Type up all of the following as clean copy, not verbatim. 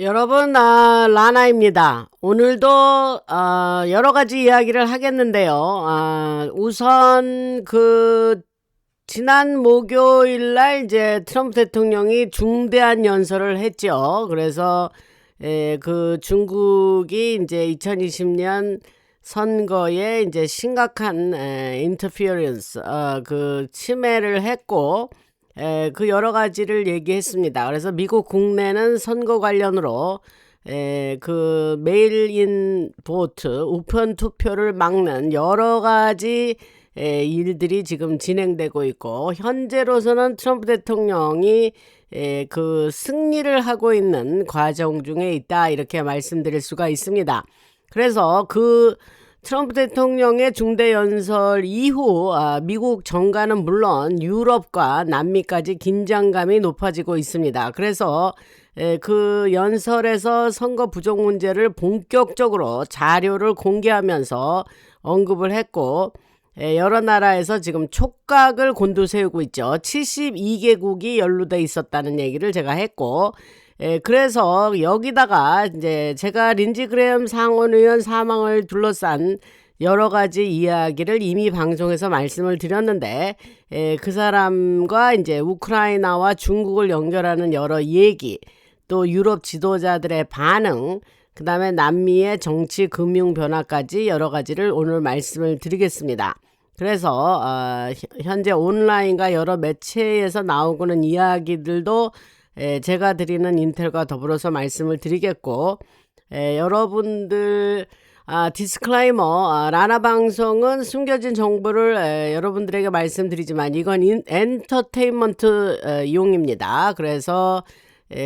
여러분, 라나입니다. 오늘도 여러 가지 이야기를 하겠는데요. 우선 지난 목요일 날 이제 트럼프 대통령이 중대한 연설을 했죠. 그래서 중국이 이제 2020년 선거에 이제 심각한 인터피어런스 침해를 했고, 여러 가지를 얘기했습니다. 그래서 미국 국내는 선거 관련으로 메일인 보트 우편 투표를 막는 여러 가지 일들이 지금 진행되고 있고, 현재로서는 트럼프 대통령이 승리를 하고 있는 과정 중에 있다, 이렇게 말씀드릴 수가 있습니다. 그래서 트럼프 대통령의 중대 연설 이후 미국 정가는 물론 유럽과 남미까지 긴장감이 높아지고 있습니다. 그래서 그 연설에서 선거 부정 문제를 본격적으로 자료를 공개하면서 언급을 했고, 여러 나라에서 지금 촉각을 곤두세우고 있죠. 72개국이 연루돼 있었다는 얘기를 제가 했고, 그래서 여기다가 이제 제가 린지 그레엄 상원의원 사망을 둘러싼 여러 가지 이야기를 이미 방송에서 말씀을 드렸는데, 그 사람과 이제 우크라이나와 중국을 연결하는 여러 얘기, 또 유럽 지도자들의 반응, 그 다음에 남미의 정치 금융 변화까지 여러 가지를 오늘 말씀을 드리겠습니다. 그래서 현재 온라인과 여러 매체에서 나오고는 이야기들도 제가 드리는 인텔과 더불어서 말씀을 드리겠고, 여러분들 디스클레이머, 라나 방송은 숨겨진 정보를 여러분들에게 말씀드리지만 이건 엔터테인먼트 이용입니다. 그래서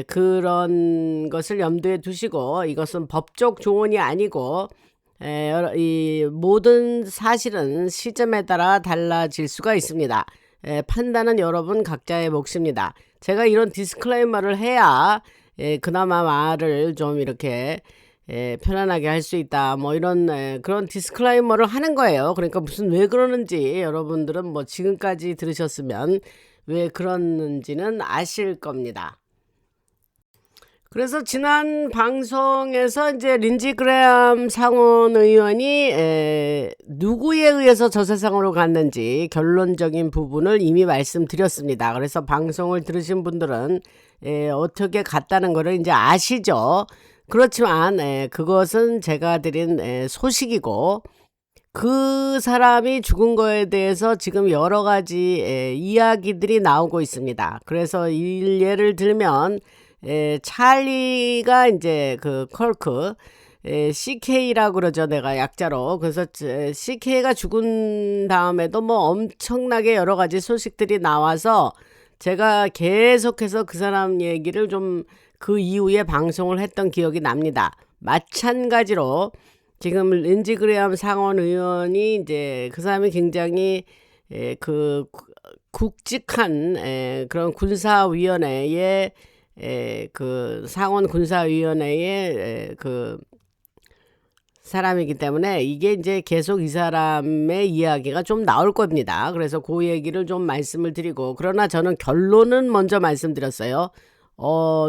그런 것을 염두에 두시고, 이것은 법적 조언이 아니고 이 모든 사실은 시점에 따라 달라질 수가 있습니다. 판단은 여러분 각자의 몫입니다. 제가 이런 디스클레이머를 해야 그나마 말을 좀 이렇게 편안하게 할 수 있다, 뭐 이런 그런 디스클레이머를 하는 거예요. 그러니까 왜 그러는지 여러분들은 뭐 지금까지 들으셨으면 왜 그러는지는 아실 겁니다. 그래서 지난 방송에서 이제 린지 그레엄 상원 의원이 누구에 의해서 저 세상으로 갔는지 결론적인 부분을 이미 말씀드렸습니다. 그래서 방송을 들으신 분들은 어떻게 갔다는 거를 이제 아시죠. 그렇지만 그것은 제가 드린 소식이고, 그 사람이 죽은 거에 대해서 지금 여러 가지 이야기들이 나오고 있습니다. 그래서 예를 들면 찰리가 이제 컬크, CK라고 그러죠, 내가 약자로. 그래서 CK가 죽은 다음에도 뭐 엄청나게 여러 가지 소식들이 나와서 제가 계속해서 그 사람 얘기를 좀 그 이후에 방송을 했던 기억이 납니다. 마찬가지로 지금 린지 그레엄 상원 의원이 이제 그 사람이 굉장히 굵직한 그런 군사위원회의 상원 군사위원회의 사람이기 때문에 이게 이제 계속 이 사람의 이야기가 좀 나올 겁니다. 그래서 그 얘기를 좀 말씀을 드리고, 그러나 저는 결론은 먼저 말씀드렸어요.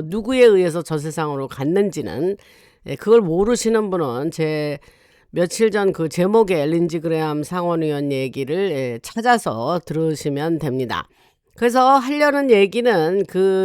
누구에 의해서 저 세상으로 갔는지는 그걸 모르시는 분은 제 며칠 전 그 제목의 린지 그레엄 상원의원 얘기를 찾아서 들으시면 됩니다. 그래서 하려는 얘기는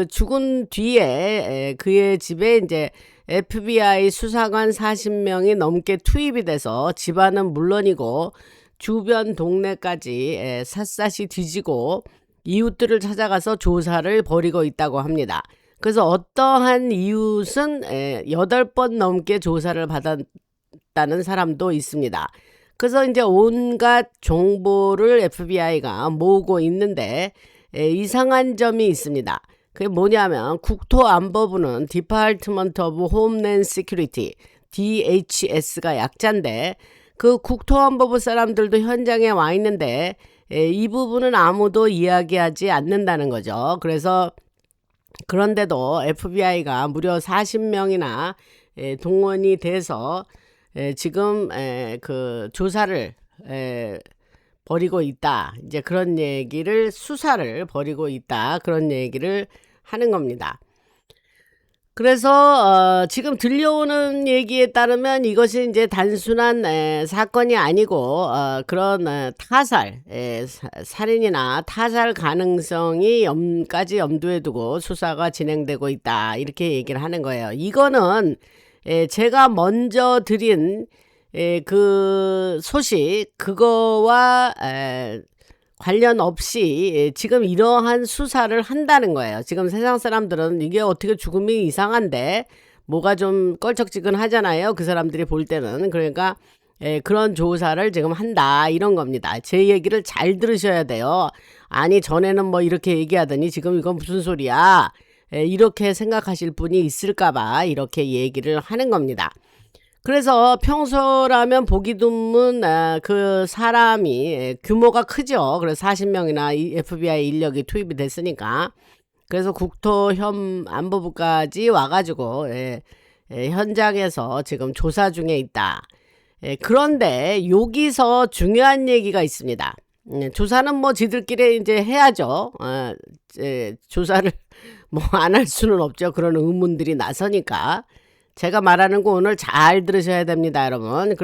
죽은 뒤에 그의 집에 이제 FBI 수사관 40명이 넘게 투입이 돼서 집안은 물론이고 주변 동네까지 샅샅이 뒤지고 이웃들을 찾아가서 조사를 벌이고 있다고 합니다. 그래서 어떠한 이웃은 8번 넘게 조사를 받았다는 사람도 있습니다. 그래서 이제 온갖 정보를 FBI가 모으고 있는데 이상한 점이 있습니다. 그게 뭐냐면 국토안보부는 Department of Homeland Security, DHS가 약자인데, 그 국토안보부 사람들도 현장에 와 있는데 이 부분은 아무도 이야기하지 않는다는 거죠. 그래서 그런데도 FBI가 무려 40명이나 동원이 돼서 지금 조사를 벌이고 있다, 이제 그런 얘기를, 수사를 벌이고 있다, 그런 얘기를 하는 겁니다. 그래서 지금 들려오는 얘기에 따르면 이것이 이제 단순한 사건이 아니고 그런 타살, 살인이나 타살 가능성이 까지 염두에 두고 수사가 진행되고 있다. 이렇게 얘기를 하는 거예요. 이거는 제가 먼저 드린 그 소식 그거와 관련 없이 지금 이러한 수사를 한다는 거예요. 지금 세상 사람들은 이게 어떻게 죽음이 이상한데 뭐가 좀 껄쩍지근하잖아요. 그 사람들이 볼 때는. 그러니까 그런 조사를 지금 한다 이런 겁니다. 제 얘기를 잘 들으셔야 돼요. 아니 전에는 뭐 이렇게 얘기하더니 지금 이건 무슨 소리야. 이렇게 생각하실 분이 있을까 봐 이렇게 얘기를 하는 겁니다. 그래서 평소라면 보기 드문 그 사람이 규모가 크죠. 그래서 40명이나 FBI 인력이 투입이 됐으니까. 그래서 국토안보부까지 와가지고 현장에서 지금 조사 중에 있다. 그런데 여기서 중요한 얘기가 있습니다. 조사는 뭐 지들끼리 이제 해야죠. 조사를 뭐 안 할 수는 없죠. 그런 의문들이 나서니까. 제가 말하는 거 오늘 잘 들으셔야 됩니다, 여러분.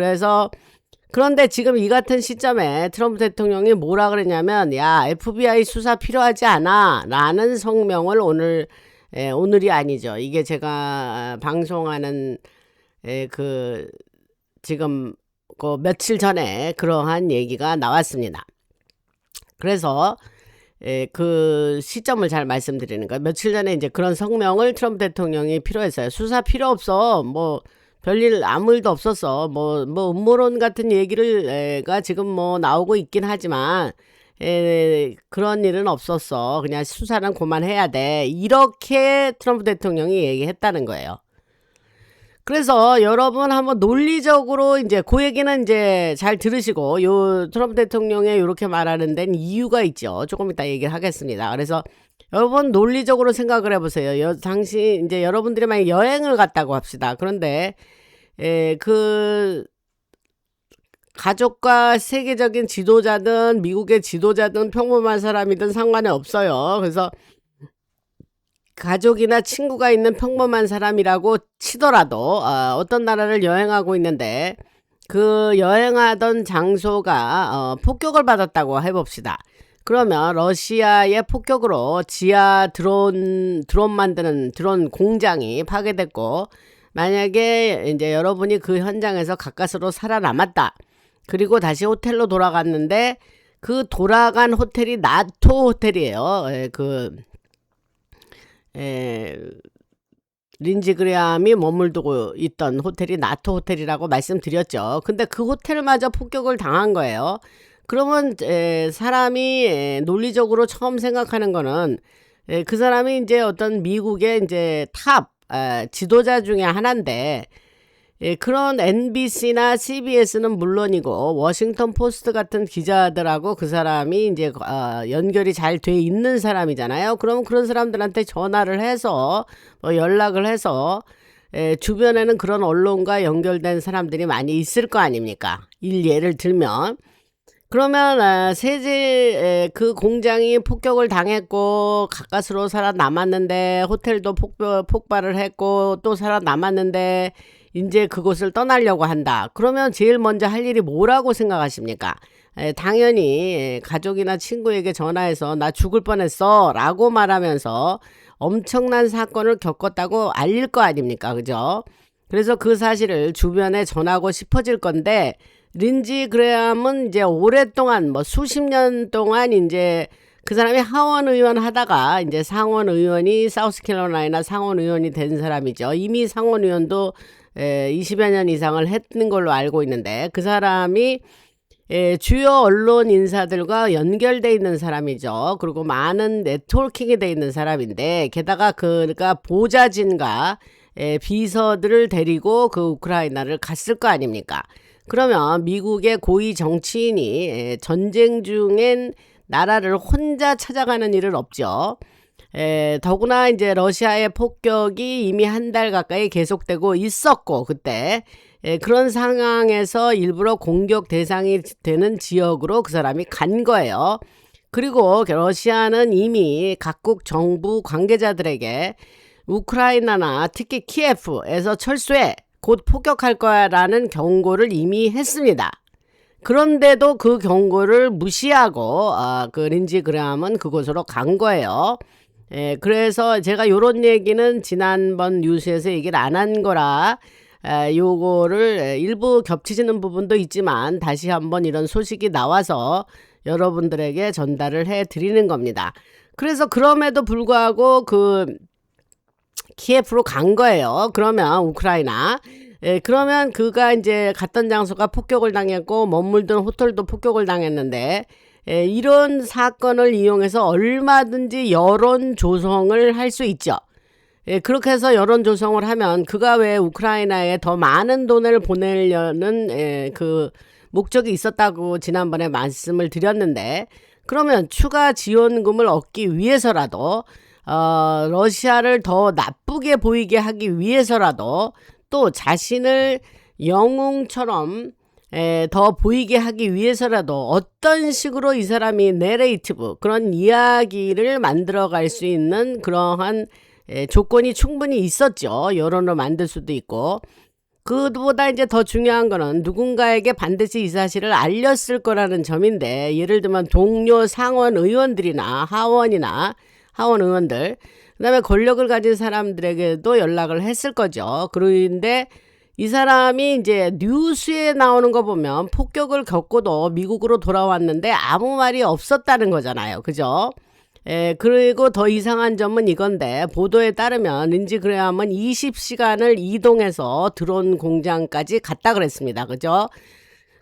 그런데 지금 이 같은 시점에 트럼프 대통령이 뭐라 그랬냐면, 야, FBI 수사 필요하지 않아. 라는 성명을 오늘이 아니죠. 이게 제가 방송하는, 지금, 며칠 전에 그러한 얘기가 나왔습니다. 그래서, 그 시점을 잘 말씀드리는 거예요. 며칠 전에 이제 그런 성명을 트럼프 대통령이 필요했어요. 수사 필요 없어. 뭐 별일 아무 일도 없었어. 뭐 음모론 같은 얘기가 지금 뭐 나오고 있긴 하지만 그런 일은 없었어. 그냥 수사는 그만해야 돼. 이렇게 트럼프 대통령이 얘기했다는 거예요. 그래서 여러분 한번 논리적으로 이제 그 얘기는 이제 잘 들으시고 요 트럼프 대통령의 이렇게 말하는 데는 이유가 있죠. 조금 이따 얘기를 하겠습니다. 그래서 여러분 논리적으로 생각을 해보세요. 당시 이제 여러분들이 만약 여행을 갔다고 합시다. 그런데 그 가족과 세계적인 지도자든 미국의 지도자든 평범한 사람이든 상관이 없어요. 그래서 가족이나 친구가 있는 평범한 사람이라고 치더라도 어떤 나라를 여행하고 있는데 그 여행하던 장소가 폭격을 받았다고 해봅시다. 그러면 러시아의 폭격으로 지하 드론 만드는 드론 공장이 파괴됐고 만약에 이제 여러분이 그 현장에서 가까스로 살아남았다. 그리고 다시 호텔로 돌아갔는데 그 돌아간 호텔이 나토 호텔이에요. 린지 그레함이 머물두고 있던 호텔이 나토 호텔이라고 말씀드렸죠. 근데 그 호텔마저 폭격을 당한 거예요. 그러면 사람이 논리적으로 처음 생각하는 거는 그 사람이 이제 어떤 미국의 이제 탑 지도자 중에 하나인데 그런 NBC나 CBS는 물론이고 워싱턴 포스트 같은 기자들하고 그 사람이 이제 연결이 잘 돼 있는 사람이잖아요. 그럼 그런 사람들한테 전화를 해서 연락을 해서 주변에는 그런 언론과 연결된 사람들이 많이 있을 거 아닙니까? 예를 들면 그러면 그 공장이 폭격을 당했고 가까스로 살아남았는데 호텔도 폭발을 했고 또 살아남았는데 이제 그곳을 떠나려고 한다. 그러면 제일 먼저 할 일이 뭐라고 생각하십니까? 당연히 가족이나 친구에게 전화해서 나 죽을 뻔했어 라고 말하면서 엄청난 사건을 겪었다고 알릴 거 아닙니까? 그죠? 그래서 그 사실을 주변에 전하고 싶어질 건데 린지 그레함은 이제 오랫동안 뭐 수십 년 동안 이제 그 사람이 하원 의원 하다가 이제 상원 의원이 사우스캐롤라이나 상원 의원이 된 사람이죠. 이미 상원 의원도 20여 년 이상을 했는 걸로 알고 있는데 그 사람이 주요 언론 인사들과 연결돼 있는 사람이죠. 그리고 많은 네트워킹이 돼 있는 사람인데 게다가 그가 보좌진과 비서들을 데리고 그 우크라이나를 갔을 거 아닙니까? 그러면 미국의 고위 정치인이 전쟁 중엔 나라를 혼자 찾아가는 일은 없죠. 더구나 이제 러시아의 폭격이 이미 한 달 가까이 계속되고 있었고 그때 그런 상황에서 일부러 공격 대상이 되는 지역으로 그 사람이 간 거예요. 그리고 러시아는 이미 각국 정부 관계자들에게 우크라이나나 특히 키예프에서 철수해 곧 폭격할 거야라는 경고를 이미 했습니다. 그런데도 그 경고를 무시하고 그 린지 그레함은 그곳으로 간 거예요. 그래서 제가 요런 얘기는 지난번 뉴스에서 얘기를 안 한 거라 요거를 일부 겹치지는 부분도 있지만 다시 한번 이런 소식이 나와서 여러분들에게 전달을 해 드리는 겁니다. 그래서 그럼에도 불구하고 그 키예프로 간 거예요. 그러면 우크라이나. 그러면 그가 이제 갔던 장소가 폭격을 당했고 머물던 호텔도 폭격을 당했는데 이런 사건을 이용해서 얼마든지 여론 조성을 할 수 있죠. 그렇게 해서 여론 조성을 하면 그가 왜 우크라이나에 더 많은 돈을 보내려는 그 목적이 있었다고 지난번에 말씀을 드렸는데, 그러면 추가 지원금을 얻기 위해서라도 러시아를 더 나쁘게 보이게 하기 위해서라도 또 자신을 영웅처럼 더 보이게 하기 위해서라도 어떤 식으로 이 사람이 내레이티브 그런 이야기를 만들어갈 수 있는 그러한 조건이 충분히 있었죠. 여론을 만들 수도 있고. 그보다 이제 더 중요한 거는 누군가에게 반드시 이 사실을 알렸을 거라는 점인데, 예를 들면 동료 상원 의원들이나 하원 의원들, 그 다음에 권력을 가진 사람들에게도 연락을 했을 거죠. 그런데 이 사람이 이제 뉴스에 나오는 거 보면 폭격을 겪고도 미국으로 돌아왔는데 아무 말이 없었다는 거잖아요. 그죠? 그리고 더 이상한 점은 이건데, 보도에 따르면 린지 그레함은 20시간을 이동해서 드론 공장까지 갔다 그랬습니다. 그죠?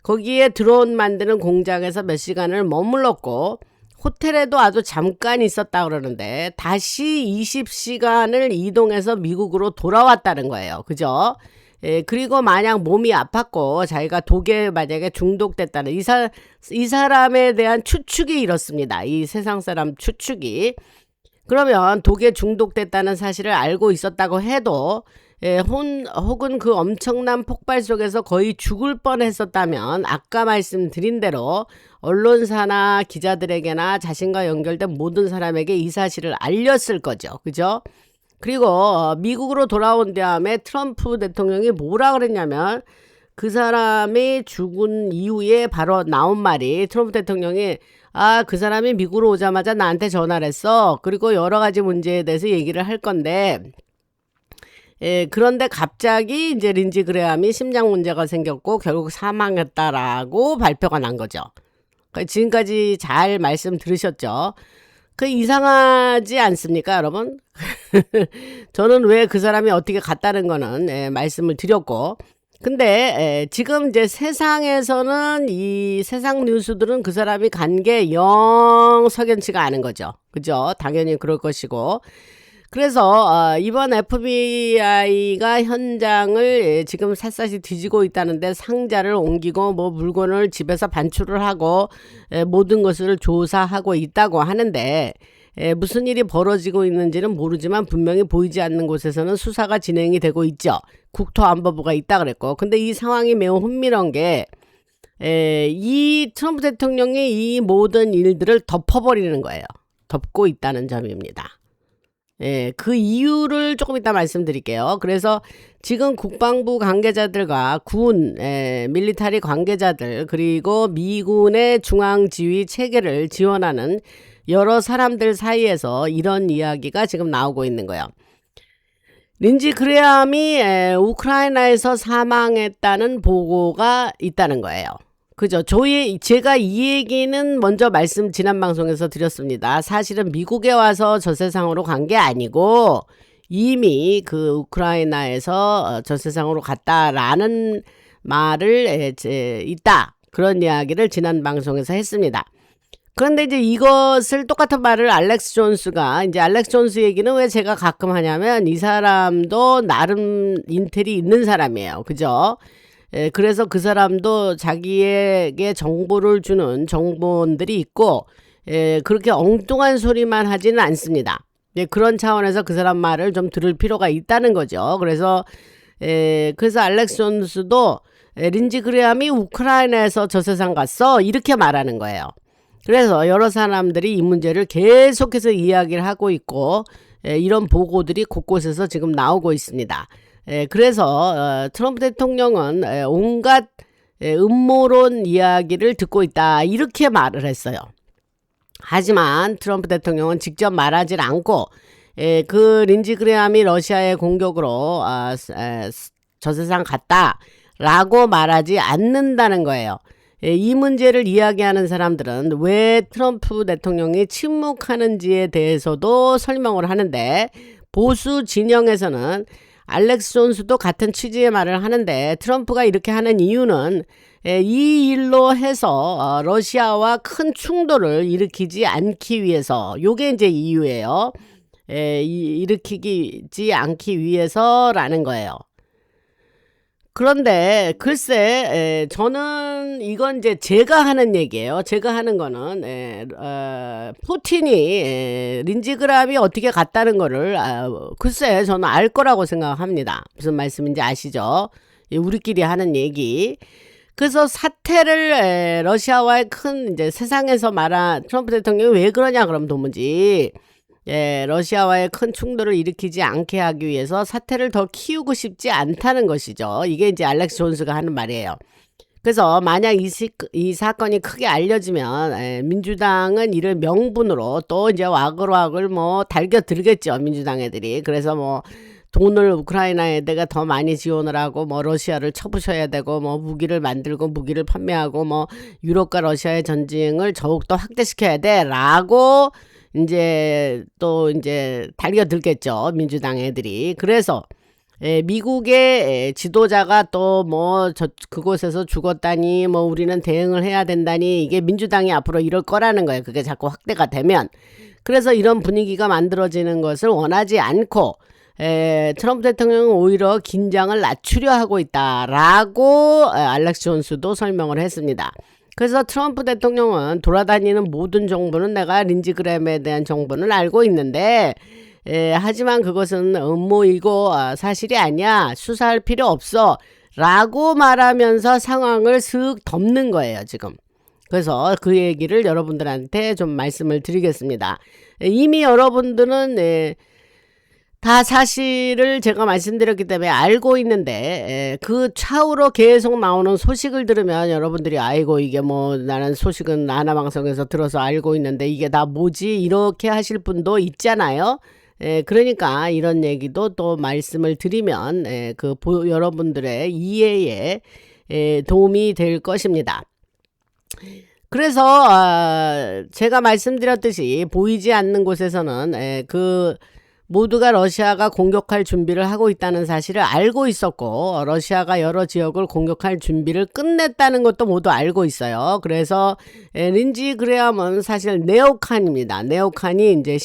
거기에 드론 만드는 공장에서 몇 시간을 머물렀고 호텔에도 아주 잠깐 있었다 그러는데 다시 20시간을 이동해서 미국으로 돌아왔다는 거예요. 그죠? 그리고 만약 몸이 아팠고 자기가 독에 만약에 중독됐다는 이 사람에 대한 추측이 이렇습니다. 이 세상 사람 추측이. 그러면 독에 중독됐다는 사실을 알고 있었다고 해도 혹은 그 엄청난 폭발 속에서 거의 죽을 뻔했었다면 아까 말씀드린 대로 언론사나 기자들에게나 자신과 연결된 모든 사람에게 이 사실을 알렸을 거죠. 그죠? 그리고 미국으로 돌아온 다음에 트럼프 대통령이 뭐라 그랬냐면, 그 사람이 죽은 이후에 바로 나온 말이, 트럼프 대통령이 그 사람이 미국으로 오자마자 나한테 전화를 했어. 그리고 여러 가지 문제에 대해서 얘기를 할 건데, 그런데 갑자기 이제 린지 그레함이 심장 문제가 생겼고 결국 사망했다라고 발표가 난 거죠. 지금까지 잘 말씀 들으셨죠? 그 이상하지 않습니까, 여러분? 저는 왜 그 사람이 어떻게 갔다는 거는 말씀을 드렸고, 근데 지금 이제 세상에서는 이 세상 뉴스들은 그 사람이 간 게 영 석연치가 않은 거죠. 그죠? 당연히 그럴 것이고. 그래서 이번 FBI가 현장을 지금 샅샅이 뒤지고 있다는데, 상자를 옮기고 뭐 물건을 집에서 반출을 하고 모든 것을 조사하고 있다고 하는데, 무슨 일이 벌어지고 있는지는 모르지만 분명히 보이지 않는 곳에서는 수사가 진행이 되고 있죠. 국토안보부가 있다 그랬고. 근데 이 상황이 매우 흥미로운 게, 이 트럼프 대통령이 이 모든 일들을 덮어버리는 거예요. 덮고 있다는 점입니다. 그 이유를 조금 이따 말씀드릴게요. 그래서 지금 국방부 관계자들과 군, 밀리터리 관계자들, 그리고 미군의 중앙지휘 체계를 지원하는 여러 사람들 사이에서 이런 이야기가 지금 나오고 있는 거예요. 린지 그레함이 우크라이나에서 사망했다는 보고가 있다는 거예요. 그죠? 제가 이 얘기는 먼저 지난 방송에서 드렸습니다. 사실은 미국에 와서 저 세상으로 간 게 아니고 이미 그 우크라이나에서 저 세상으로 갔다라는 말을 있다. 그런 이야기를 지난 방송에서 했습니다. 그런데 이제 이것을 똑같은 말을 알렉스 존스 얘기는 왜 제가 가끔 하냐면, 이 사람도 나름 인텔이 있는 사람이에요. 그죠? 그래서 그 사람도 자기에게 정보를 주는 정보원들이 있고, 그렇게 엉뚱한 소리만 하지는 않습니다. 그런 차원에서 그 사람 말을 좀 들을 필요가 있다는 거죠. 그래서 알렉스 존스도 린지 그레함이 우크라이나에서 저 세상 갔어, 이렇게 말하는 거예요. 그래서 여러 사람들이 이 문제를 계속해서 이야기를 하고 있고, 이런 보고들이 곳곳에서 지금 나오고 있습니다. 그래서 트럼프 대통령은 온갖 음모론 이야기를 듣고 있다 이렇게 말을 했어요. 하지만 트럼프 대통령은 직접 말하지 않고 그 린지 그레함이 러시아의 공격으로 저 세상 갔다 라고 말하지 않는다는 거예요. 이 문제를 이야기하는 사람들은 왜 트럼프 대통령이 침묵하는지에 대해서도 설명을 하는데, 보수 진영에서는 알렉스 존스도 같은 취지의 말을 하는데, 트럼프가 이렇게 하는 이유는 이 일로 해서 러시아와 큰 충돌을 일으키지 않기 위해서, 요게 이제 이유예요. 일으키지 않기 위해서라는 거예요. 그런데 글쎄 저는 이건 이제 제가 하는 얘기예요. 제가 하는 거는 푸틴이 린지 그레함이 어떻게 갔다는 거를 글쎄 저는 알 거라고 생각합니다. 무슨 말씀인지 아시죠? 우리끼리 하는 얘기. 그래서 사태를 러시아와의 큰 이제 세상에서 말한 트럼프 대통령이 왜 그러냐 그럼 도무지 러시아와의 큰 충돌을 일으키지 않게 하기 위해서 사태를 더 키우고 싶지 않다는 것이죠. 이게 이제 알렉스 존스가 하는 말이에요. 그래서 만약 이 사건이 크게 알려지면 민주당은 이를 명분으로 또 이제 와글와글 뭐 달겨들겠죠. 민주당 애들이. 그래서 뭐 돈을 우크라이나에다가 더 많이 지원을 하고 뭐 러시아를 쳐부셔야 되고 뭐 무기를 만들고 무기를 판매하고 뭐 유럽과 러시아의 전쟁을 더욱더 확대시켜야 돼라고 이제 또 이제 달려들겠죠. 민주당 애들이. 그래서 미국의 지도자가 또 뭐 그곳에서 죽었다니 뭐 우리는 대응을 해야 된다니 이게 민주당이 앞으로 이럴 거라는 거예요. 그게 자꾸 확대가 되면. 그래서 이런 분위기가 만들어지는 것을 원하지 않고 트럼프 대통령은 오히려 긴장을 낮추려 하고 있다라고 알렉스 존스도 설명을 했습니다. 그래서 트럼프 대통령은 돌아다니는 모든 정보는 내가 린지 그레함에 대한 정보는 알고 있는데 하지만 그것은 음모이고 사실이 아니야. 수사할 필요 없어. 라고 말하면서 상황을 슥 덮는 거예요, 지금. 그래서 그 얘기를 여러분들한테 좀 말씀을 드리겠습니다. 이미 여러분들은 다 사실을 제가 말씀드렸기 때문에 알고 있는데 그 차후로 계속 나오는 소식을 들으면 여러분들이 아이고 이게 뭐 나는 소식은 하나방송에서 들어서 알고 있는데 이게 다 뭐지 이렇게 하실 분도 있잖아요. 그러니까 이런 얘기도 또 말씀을 드리면 여러분들의 이해에 도움이 될 것입니다. 그래서 제가 말씀드렸듯이 보이지 않는 곳에서는 모두가 러시아가 공격할 준비를 하고 있다는 사실을 알고 있었고 러시아가 여러 지역을 공격할 준비를 끝냈다는 것도 모두 알고 있어요. 그래서 린지 그레함은 사실 네오칸입니다. 네오칸이 이제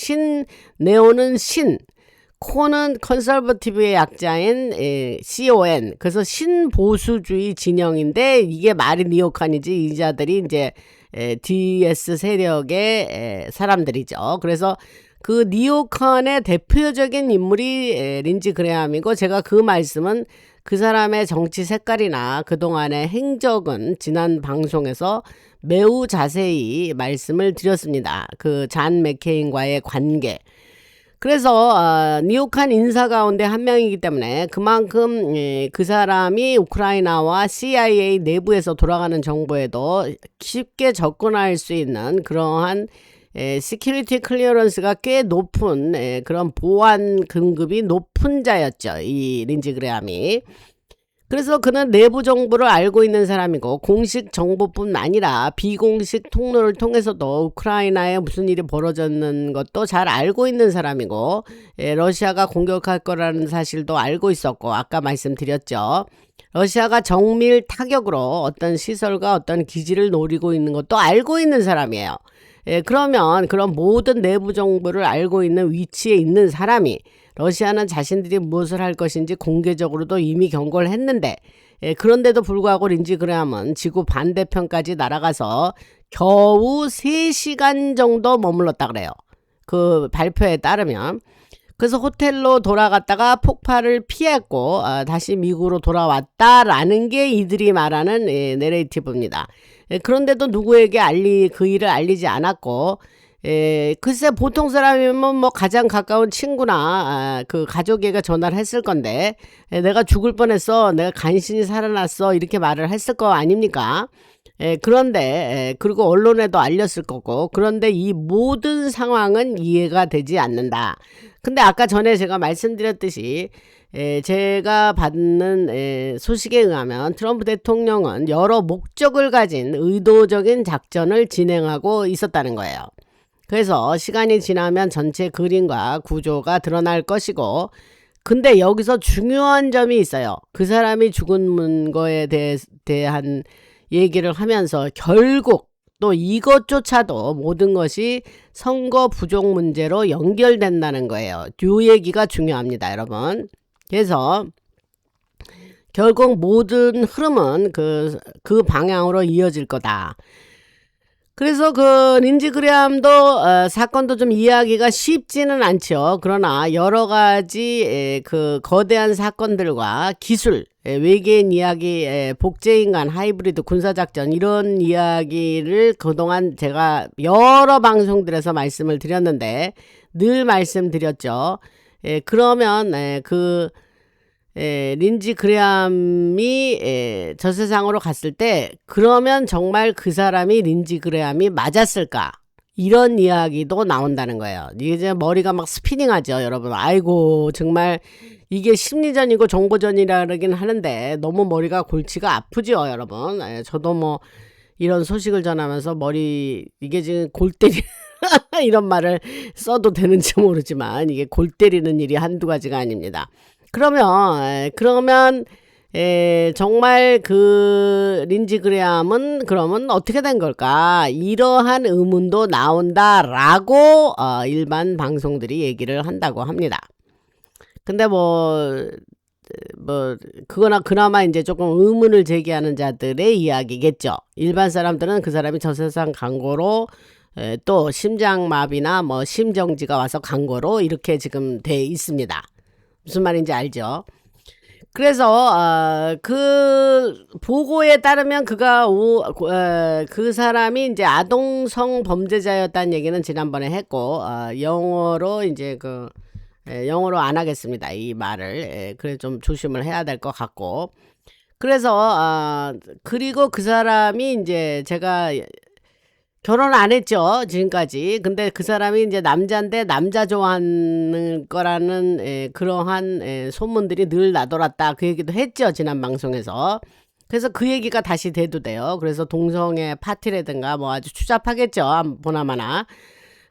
네오는 콘은 컨설버티브의 약자인 CON. 그래서 신보수주의 진영인데 이게 말이 네오칸이지 이 자들이 이제 DS 세력의 사람들이죠. 그래서 그 니오컨의 대표적인 인물이 린지 그레함이고 제가 그 말씀은 그 사람의 정치 색깔이나 그동안의 행적은 지난 방송에서 매우 자세히 말씀을 드렸습니다. 그 잔 맥케인과의 관계. 그래서 니오칸 인사 가운데 한 명이기 때문에 그만큼 그 사람이 우크라이나와 CIA 내부에서 돌아가는 정보에도 쉽게 접근할 수 있는 그러한 시큐리티 클리어런스가 꽤 높은 그런 보안 등급이 높은 자였죠. 이 린지 그레함이. 그래서 그는 내부 정보를 알고 있는 사람이고 공식 정보뿐 아니라 비공식 통로를 통해서도 우크라이나에 무슨 일이 벌어졌는 것도 잘 알고 있는 사람이고 러시아가 공격할 거라는 사실도 알고 있었고 아까 말씀드렸죠. 러시아가 정밀 타격으로 어떤 시설과 어떤 기지를 노리고 있는 것도 알고 있는 사람이에요. 그러면 그런 모든 내부 정보를 알고 있는 위치에 있는 사람이 러시아는 자신들이 무엇을 할 것인지 공개적으로도 이미 경고를 했는데 그런데도 불구하고 린지 그레함은 지구 반대편까지 날아가서 겨우 3시간 정도 머물렀다 그래요. 그 발표에 따르면. 그래서 호텔로 돌아갔다가 폭발을 피했고 다시 미국으로 돌아왔다라는 게 이들이 말하는 내레이티브입니다. 그런데도 누구에게 그 일을 알리지 않았고 글쎄 보통 사람이면 뭐 가장 가까운 친구나 그 가족에게 전화를 했을 건데 내가 죽을 뻔했어. 내가 간신히 살아났어. 이렇게 말을 했을 거 아닙니까? 그런데 그리고 언론에도 알렸을 거고 그런데 이 모든 상황은 이해가 되지 않는다. 근데 아까 전에 제가 말씀드렸듯이 제가 받는 소식에 의하면 트럼프 대통령은 여러 목적을 가진 의도적인 작전을 진행하고 있었다는 거예요. 그래서 시간이 지나면 전체 그림과 구조가 드러날 것이고 근데 여기서 중요한 점이 있어요. 그 사람이 죽은 거에 대한 얘기를 하면서 결국 또 이것조차도 모든 것이 선거 부족 문제로 연결된다는 거예요. 이 얘기가 중요합니다, 여러분. 그래서 결국 모든 흐름은 그 방향으로 이어질 거다. 그래서 그 린지 그레함도 사건도 좀 이해하기가 쉽지는 않죠. 그러나 여러 가지 그 거대한 사건들과 기술, 외계인 이야기, 복제인간, 하이브리드 군사작전 이런 이야기를 그동안 제가 여러 방송들에서 말씀을 드렸는데 늘 말씀드렸죠. 그러면 린지 그레함이 저 세상으로 갔을 때 그러면 정말 그 사람이 린지 그레함이 맞았을까? 이런 이야기도 나온다는 거예요. 이제 머리가 막 스피닝하죠, 여러분. 아이고 정말 이게 심리전이고 정보전이라 그러긴 하는데 너무 머리가 골치가 아프죠, 여러분. 저도 뭐 이런 소식을 전하면서 머리 이게 지금 골 때리 이런 말을 써도 되는지 모르지만 이게 골 때리는 일이 한두 가지가 아닙니다. 그러면 정말 그 린지 그레함은 그러면 어떻게 된 걸까? 이러한 의문도 나온다라고 일반 방송들이 얘기를 한다고 합니다. 근데 그거나 그나마 이제 조금 의문을 제기하는 자들의 이야기겠죠. 일반 사람들은 그 사람이 저 세상 간 거로 또 심장마비나 뭐 심정지가 와서 간 거로 이렇게 지금 돼 있습니다. 무슨 말인지 알죠? 그래서 그 보고에 따르면 그 사람이 이제 아동성 범죄자였다는 얘기는 지난번에 했고 영어로 이제 영어로 안 하겠습니다. 이 말을. 그래 좀 조심을 해야 될 것 같고. 그래서 그리고 그 사람이 이제 제가 결혼 안 했죠, 지금까지. 근데 그 사람이 이제 남자인데 남자 좋아하는 거라는 그러한 소문들이 늘 나돌았다. 그 얘기도 했죠, 지난 방송에서. 그래서 그 얘기가 다시 대두돼요. 그래서 동성애 파티라든가 뭐 아주 추잡하겠죠, 보나마나.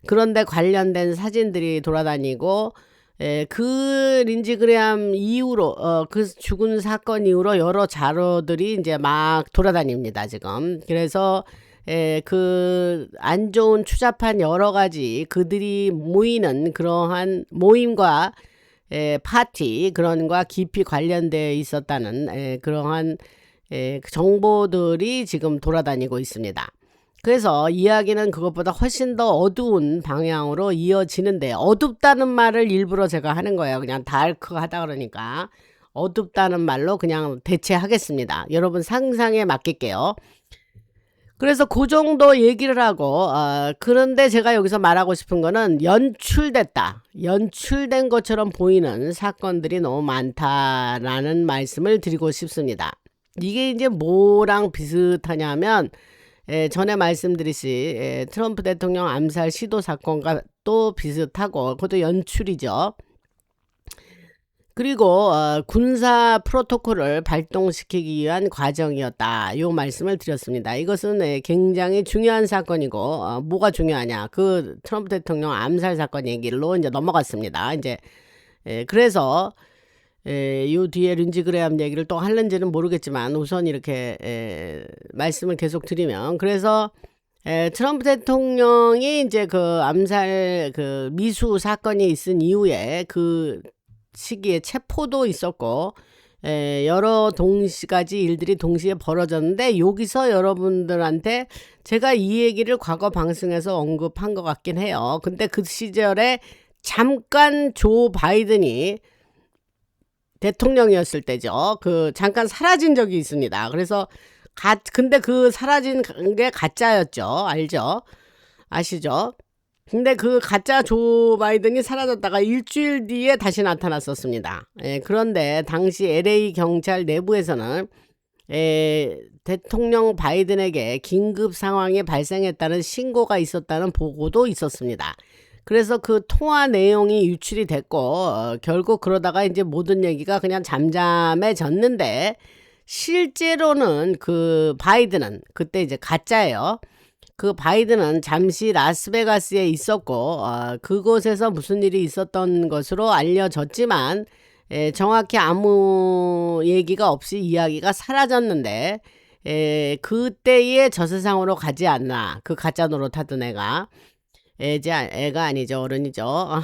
그런데 관련된 사진들이 돌아다니고 그 린지 그레함 이후로 그 죽은 사건 이후로 여러 자료들이 이제 막 돌아다닙니다, 지금. 그래서 그 안 좋은 추잡한 여러 가지 그들이 모이는 그러한 모임과 파티 그런 과 깊이 관련되어 있었다는 그러한 정보들이 지금 돌아다니고 있습니다. 그래서 이야기는 그것보다 훨씬 더 어두운 방향으로 이어지는데 어둡다는 말을 일부러 제가 하는 거예요. 그냥 다크하다 그러니까 어둡다는 말로 그냥 대체하겠습니다. 여러분 상상에 맡길게요. 그래서 그 정도 얘기를 하고 그런데 제가 여기서 말하고 싶은 거는 연출된 것처럼 보이는 사건들이 너무 많다라는 말씀을 드리고 싶습니다. 이게 이제 뭐랑 비슷하냐면 전에 말씀드렸듯이 트럼프 대통령 암살 시도 사건과 또 비슷하고 그것도 연출이죠. 그리고 군사 프로토콜을 발동시키기 위한 과정이었다. 요 말씀을 드렸습니다. 이것은 굉장히 중요한 사건이고 뭐가 중요하냐. 그 트럼프 대통령 암살 사건 얘기로 이제 넘어갔습니다. 이제 그래서 요 뒤에 린지 그레함 얘기를 또 할는지는 모르겠지만 우선 이렇게 말씀을 계속 드리면 그래서 트럼프 대통령이 이제 그 암살 그 미수 사건이 있은 이후에 그 시기에 체포도 있었고 여러 동시까지 일들이 동시에 벌어졌는데 여기서 여러분들한테 제가 이 얘기를 과거 방송에서 언급한 것 같긴 해요. 근데 그 시절에 잠깐 조 바이든이 대통령이었을 때죠. 그 잠깐 사라진 적이 있습니다. 그래서 근데 그 사라진 게 가짜였죠. 알죠? 아시죠? 근데 그 가짜 조 바이든이 사라졌다가 일주일 뒤에 다시 나타났었습니다. 그런데 당시 LA 경찰 내부에서는 대통령 바이든에게 긴급 상황이 발생했다는 신고가 있었다는 보고도 있었습니다. 그래서 그 통화 내용이 유출이 됐고 결국 그러다가 이제 모든 얘기가 그냥 잠잠해졌는데, 실제로는 그 바이든은 그때 이제 가짜예요. 그 바이든은 잠시 라스베가스에 있었고 그곳에서 무슨 일이 있었던 것으로 알려졌지만 정확히 아무 얘기가 없이 이야기가 사라졌는데, 그때의 저 세상으로 가지 않나, 그 가짜 노릇하던 애가. 애가 아니죠, 어른이죠.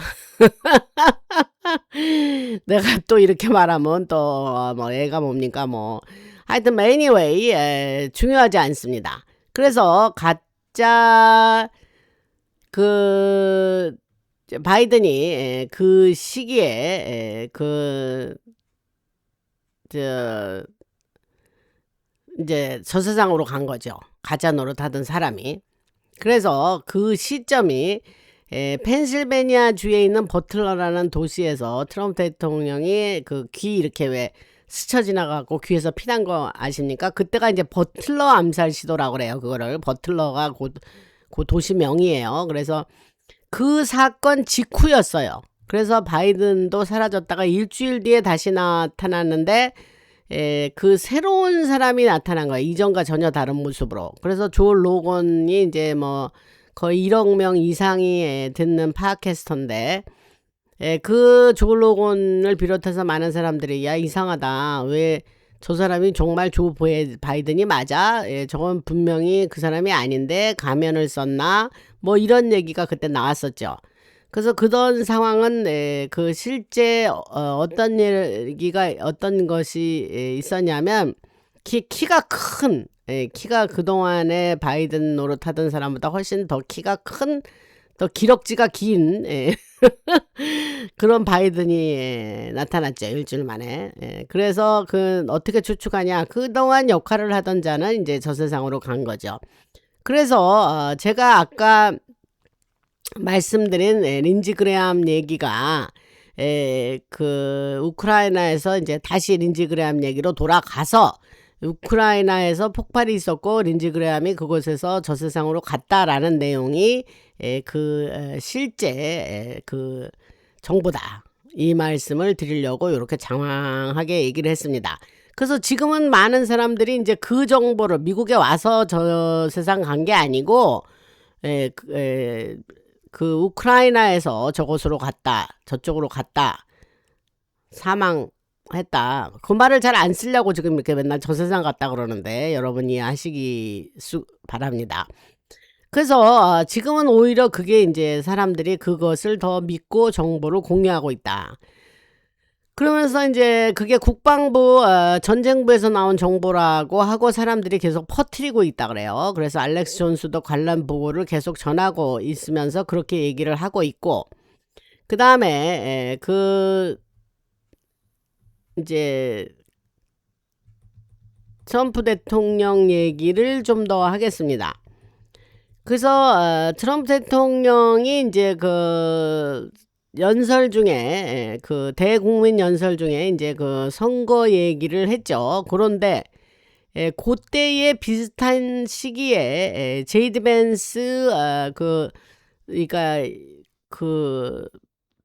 내가 또 이렇게 말하면 또 뭐 애가 뭡니까 뭐. 하여튼 anyway, 중요하지 않습니다. 그래서 가짜 그 바이든이 그 시기에 이제 저 세상으로 간 거죠. 가짜 노릇하던 사람이. 그래서 그 시점이 펜실베니아 주에 있는 버틀러라는 도시에서 트럼프 대통령이 그 귀 이렇게 왜 스쳐 지나가고 귀에서 피난 거 아십니까? 그때가 이제 버틀러 암살 시도라고 그래요. 그거를 버틀러가 그 도시명이에요. 그래서 그 사건 직후였어요. 그래서 바이든도 사라졌다가 일주일 뒤에 다시 나타났는데 그 새로운 사람이 나타난 거예요. 이전과 전혀 다른 모습으로. 그래서 조 로건이 이제 뭐 거의 1억 명 이상이 듣는 팟캐스터인데, 그 조 로건을 비롯해서 많은 사람들이 야 이상하다, 왜 저 사람이 정말 조 바이든이 맞아? 저건 분명히 그 사람이 아닌데 가면을 썼나? 뭐 이런 얘기가 그때 나왔었죠. 그래서 그런 상황은 그 실제 어떤 얘기가 어떤 것이 있었냐면, 키가 큰, 키가 그동안에 바이든 노릇하던 사람보다 훨씬 더 키가 큰, 더 기럭지가 긴 그런 바이든이 나타났죠, 일주일 만에. 그래서 그 어떻게 추측하냐, 그동안 역할을 하던 자는 이제 저 세상으로 간 거죠. 그래서 제가 아까 말씀드린 린지 그레암 얘기가 그 우크라이나에서 이제 다시 린지 그레암 얘기로 돌아가서, 우크라이나에서 폭발이 있었고 린지 그레암이 그곳에서 저 세상으로 갔다라는 내용이 실제 그 정보다, 이 말씀을 드리려고 이렇게 장황하게 얘기를 했습니다. 그래서 지금은 많은 사람들이 이제 그 정보를 미국에 와서 저 세상 간 게 아니고 그 우크라이나에서 저곳으로 갔다, 저쪽으로 갔다, 사망했다, 그 말을 잘 안 쓰려고 지금 이렇게 맨날 저 세상 갔다 그러는데 여러분 이해하시기 바랍니다. 그래서 지금은 오히려 그게 이제 사람들이 그것을 더 믿고 정보를 공유하고 있다. 그러면서 이제 그게 국방부 전쟁부에서 나온 정보라고 하고 사람들이 계속 퍼뜨리고 있다 그래요. 그래서 알렉스 존스도 관련 보고를 계속 전하고 있으면서 그렇게 얘기를 하고 있고, 그 다음에 이제 트럼프 대통령 얘기를 좀 더 하겠습니다. 그래서 트럼프 대통령이 이제 그 연설 중에, 그 대국민 연설 중에 이제 그 선거 얘기를 했죠. 그런데 그때의 비슷한 시기에 제이드 벤스 그러니까 그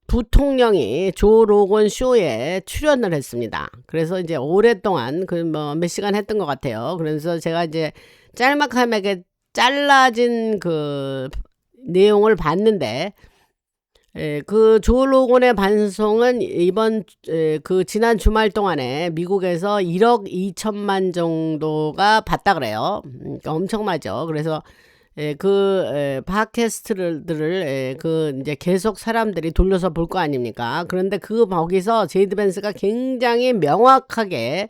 부통령이 조 로건 쇼에 출연을 했습니다. 그래서 이제 오랫동안 그 뭐 몇 시간 했던 것 같아요. 그래서 제가 이제 짤막하게 잘라진 그 내용을 봤는데, 그 조 로건의 방송은 이번 그 지난 주말 동안에 미국에서 1억 2천만 정도가 봤다 그래요. 그러니까 엄청나죠. 그래서 그 팟캐스트들을 그 이제 계속 사람들이 돌려서 볼 거 아닙니까? 그런데 거기서 제이드 벤스가 굉장히 명확하게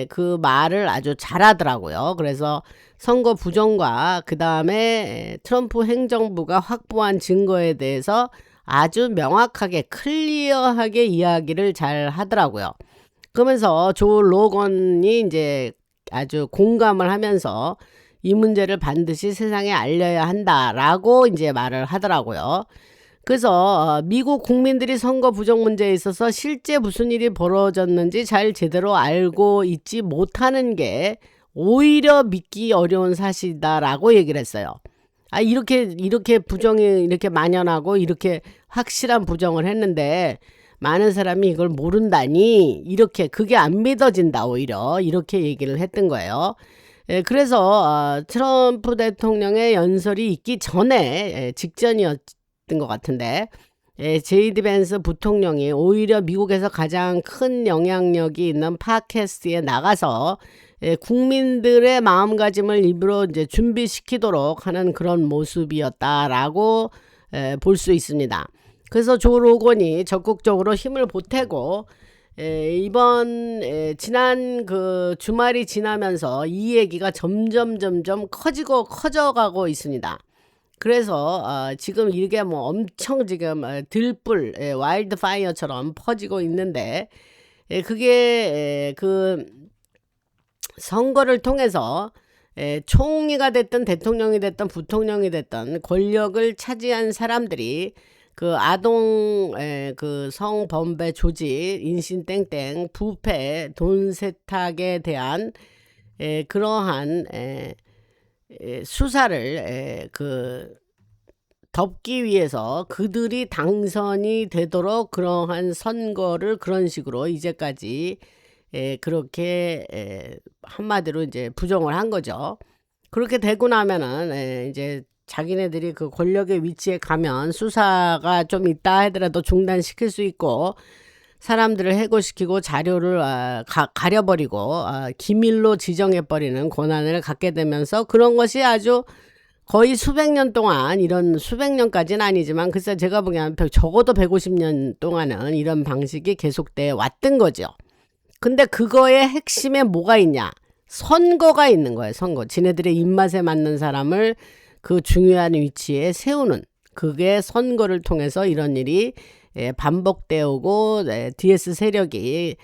그 말을 아주 잘하더라고요. 그래서 선거 부정과 그 다음에 트럼프 행정부가 확보한 증거에 대해서 아주 명확하게 클리어하게 이야기를 잘 하더라고요. 그러면서 조 로건이 이제 아주 공감을 하면서 이 문제를 반드시 세상에 알려야 한다라고 이제 말을 하더라고요. 그래서 미국 국민들이 선거 부정 문제에 있어서 실제 무슨 일이 벌어졌는지 잘 제대로 알고 있지 못하는 게 오히려 믿기 어려운 사실이다라고 얘기를 했어요. 이렇게 부정이 이렇게 만연하고 이렇게 확실한 부정을 했는데 많은 사람이 이걸 모른다니, 이렇게 그게 안 믿어진다, 오히려 이렇게 얘기를 했던 거예요. 그래서 트럼프 대통령의 연설이 있기 전에 직전이었던 것 같은데 제이디 벤스 부통령이 오히려 미국에서 가장 큰 영향력이 있는 팟캐스트에 나가서 국민들의 마음가짐을 일부러 이제 준비시키도록 하는 그런 모습이었다라고 볼 수 있습니다. 그래서 조 로건이 적극적으로 힘을 보태고 이번 지난 그 주말이 지나면서 이 얘기가 점점 커져가고 있습니다. 그래서 지금 이게 뭐 엄청 지금 들불 와일드 파이어처럼 퍼지고 있는데 그게 그 선거를 통해서 총리가 됐든 대통령이 됐든 부통령이 됐든 권력을 차지한 사람들이 그 아동 그 성범죄 조직, 인신땡땡, 부패, 돈 세탁에 대한 그러한 수사를 그 덮기 위해서 그들이 당선이 되도록 그러한 선거를 그런 식으로 이제까지 그렇게 한마디로 이제 부정을 한 거죠. 그렇게 되고 나면은 이제 자기네들이 그 권력의 위치에 가면 수사가 좀 있다 하더라도 중단시킬 수 있고 사람들을 해고시키고 자료를 가려버리고 기밀로 지정해버리는 권한을 갖게 되면서 그런 것이 아주 거의 수백 년 동안, 이런 수백 년까지는 아니지만 글쎄 제가 보기에는 적어도 150년 동안은 이런 방식이 계속돼 왔던 거죠. 근데 그거의 핵심에 뭐가 있냐? 선거가 있는 거예요. 선거. 지네들의 입맛에 맞는 사람을 그 중요한 위치에 세우는, 그게 선거를 통해서 이런 일이 반복되어 오고 DS 세력이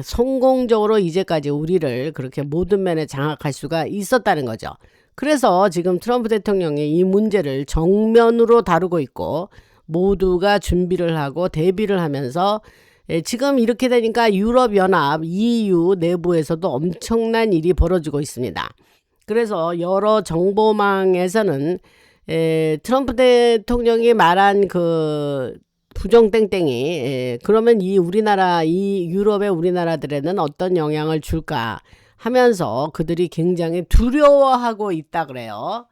성공적으로 이제까지 우리를 그렇게 모든 면에 장악할 수가 있었다는 거죠. 그래서 지금 트럼프 대통령이 이 문제를 정면으로 다루고 있고 모두가 준비를 하고 대비를 하면서 지금 이렇게 되니까 유럽연합 EU 내부에서도 엄청난 일이 벌어지고 있습니다. 그래서 여러 정보망에서는 트럼프 대통령이 말한 그 부정땡땡이 그러면 이 유럽의 우리나라들에는 어떤 영향을 줄까 하면서 그들이 굉장히 두려워하고 있다 그래요.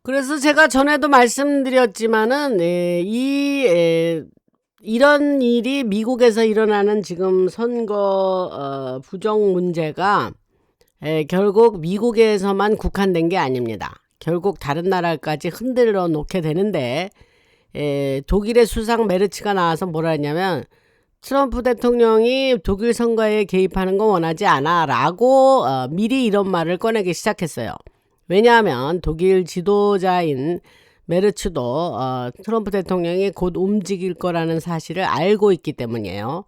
그래서 제가 전에도 말씀드렸지만은 이런 일이 미국에서 일어나는 지금 선거 부정 문제가 결국 미국에서만 국한된 게 아닙니다. 결국 다른 나라까지 흔들어 놓게 되는데 독일의 수상 메르츠가 나와서 뭐라 했냐면 트럼프 대통령이 독일 선거에 개입하는 거 원하지 않아 라고 미리 이런 말을 꺼내기 시작했어요. 왜냐하면 독일 지도자인 메르츠도 트럼프 대통령이 곧 움직일 거라는 사실을 알고 있기 때문이에요.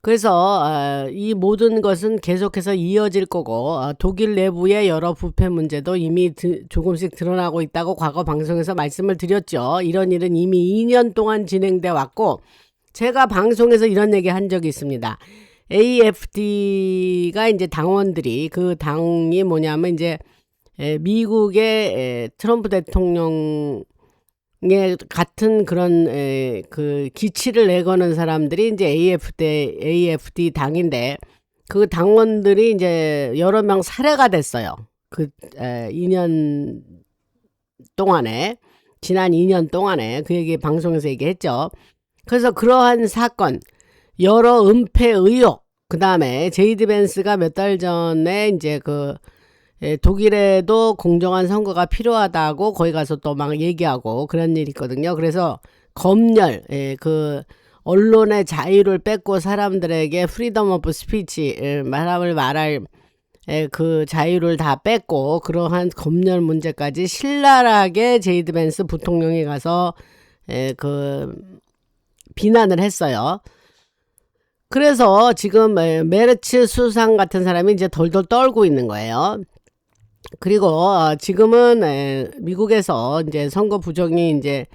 그래서 이 모든 것은 계속해서 이어질 거고 독일 내부의 여러 부패 문제도 이미 조금씩 드러나고 있다고 과거 방송에서 말씀을 드렸죠. 이런 일은 이미 2년 동안 진행돼 왔고 제가 방송에서 이런 얘기 한 적이 있습니다. AFD가 이제 당원들이, 그 당이 뭐냐면 이제 미국의 트럼프 대통령 같은 그런 그 기치를 내거는 사람들이 이제 AFD 당인데 그 당원들이 이제 여러 명 살해가 됐어요. 그 2년 동안에, 지난 2년 동안에 그 얘기 방송에서 얘기했죠. 그래서 그러한 사건, 여러 은폐 의혹, 그 다음에 제이디 벤스가 몇 달 전에 이제 독일에도 공정한 선거가 필요하다고 거기 가서 또 막 얘기하고 그런 일이 있거든요. 그래서 검열, 그 언론의 자유를 뺏고 사람들에게 프리덤 오브 스피치, 말할 그 자유를 다 뺏고 그러한 검열 문제까지 신랄하게 제이디 벤스 부통령이 가서 그 비난을 했어요. 그래서 지금 메르츠 수상 같은 사람이 이제 덜덜 떨고 있는 거예요. 그리고 지금은 미국에서 이제 선거 부정이 이제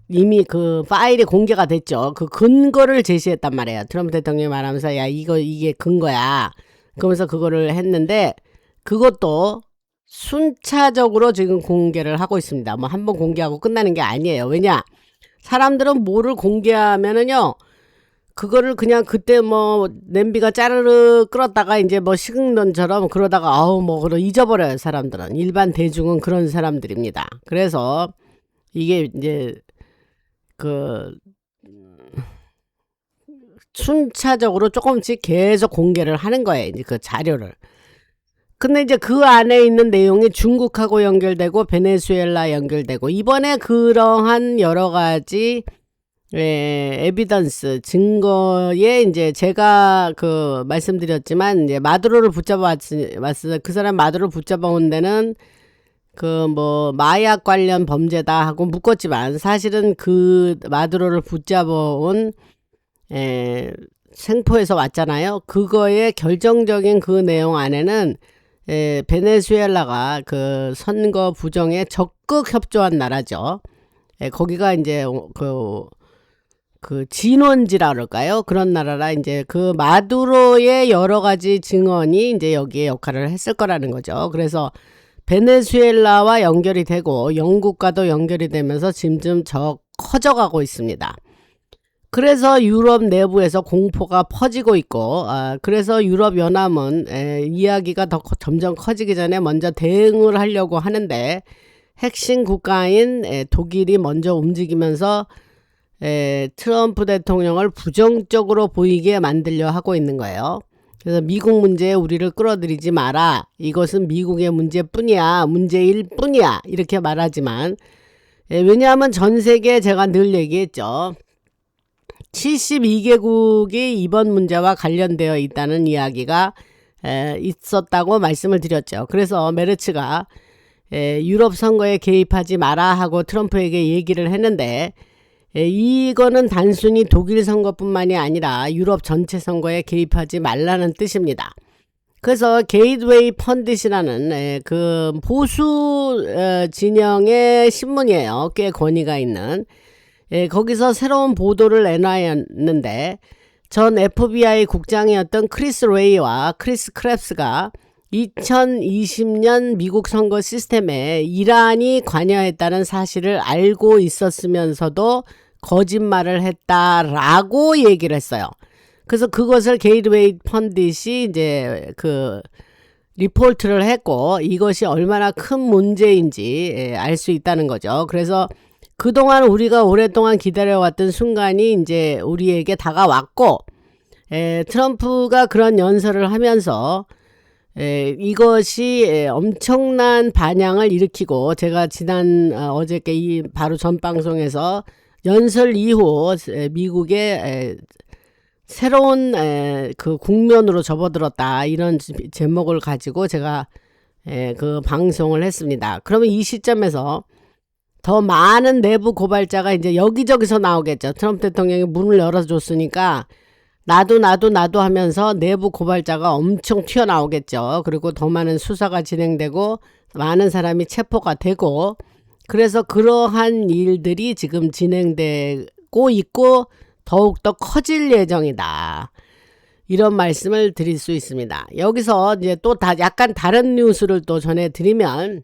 이미 그 파일이 공개가 됐죠. 그 근거를 제시했단 말이에요. 트럼프 대통령이 말하면서 야 이게 근거야. 그러면서 그거를 했는데 그것도 순차적으로 지금 공개를 하고 있습니다. 뭐 한번 공개하고 끝나는 게 아니에요. 왜냐? 사람들은 뭐를 공개하면은요. 그거를 그냥 그때 뭐 냄비가 짜르르 끓었다가 이제 뭐 식은 것처럼 그러다가 아우 뭐 그러 잊어버려요. 사람들은. 일반 대중은 그런 사람들입니다. 그래서 이게 이제 그 순차적으로 조금씩 계속 공개를 하는 거예요. 이제 그 자료를. 근데 이제 그 안에 있는 내용이 중국하고 연결되고 베네수엘라 연결되고 이번에 그러한 여러 가지 에비던스 증거에 이제 제가 그 말씀드렸지만 이제 마두로를 붙잡았어요. 그 사람 마두로를 붙잡아온 데는 그 뭐 마약 관련 범죄다 하고 묶었지만 사실은 그 마두로를 붙잡아온 생포에서 왔잖아요. 그거의 결정적인 그 내용 안에는 베네수엘라가 그 선거 부정에 적극 협조한 나라죠. 거기가 이제 그 진원지라 그럴까요? 그런 나라라 이제 그 마두로의 여러 가지 증언이 이제 여기에 역할을 했을 거라는 거죠. 그래서 베네수엘라와 연결이 되고 영국과도 연결이 되면서 점점 커져가고 있습니다. 그래서 유럽 내부에서 공포가 퍼지고 있고 그래서 유럽연합은 이야기가 더 점점 커지기 전에 먼저 대응을 하려고 하는데 핵심 국가인 독일이 먼저 움직이면서 트럼프 대통령을 부정적으로 보이게 만들려 하고 있는 거예요. 그래서 미국 문제에 우리를 끌어들이지 마라. 이것은 미국의 문제뿐이야. 문제일 뿐이야. 이렇게 말하지만 왜냐하면 전 세계 제가 늘 얘기했죠. 72개국이 이번 문제와 관련되어 있다는 이야기가 있었다고 말씀을 드렸죠. 그래서 메르츠가 유럽 선거에 개입하지 마라 하고 트럼프에게 얘기를 했는데 이거는 단순히 독일 선거뿐만이 아니라 유럽 전체 선거에 개입하지 말라는 뜻입니다. 그래서 게이트웨이 펀딧이라는 그 보수 진영의 신문이에요. 꽤 권위가 있는. 거기서 새로운 보도를 내놨는데 전 FBI 국장이었던 크리스 레이와 크리스 크랩스가 2020년 미국 선거 시스템에 이란이 관여했다는 사실을 알고 있었으면서도 거짓말을 했다라고 얘기를 했어요. 그래서 그것을 게이트웨이 펀딧이 이제 그 리포트를 했고 이것이 얼마나 큰 문제인지 알 수 있다는 거죠. 그래서 그동안 우리가 오랫동안 기다려왔던 순간이 이제 우리에게 다가왔고 트럼프가 그런 연설을 하면서 이것이 엄청난 반향을 일으키고 제가 지난 어저께 바로 전 방송에서 연설 이후 미국의 새로운 그 국면으로 접어들었다 이런 제목을 가지고 제가 그 방송을 했습니다. 그러면 이 시점에서 더 많은 내부 고발자가 이제 여기저기서 나오겠죠. 트럼프 대통령이 문을 열어줬으니까 나도 하면서 내부 고발자가 엄청 튀어나오겠죠. 그리고 더 많은 수사가 진행되고 많은 사람이 체포가 되고 그래서 그러한 일들이 지금 진행되고 있고 더욱더 커질 예정이다. 이런 말씀을 드릴 수 있습니다. 여기서 이제 또 약간 다른 뉴스를 또 전해드리면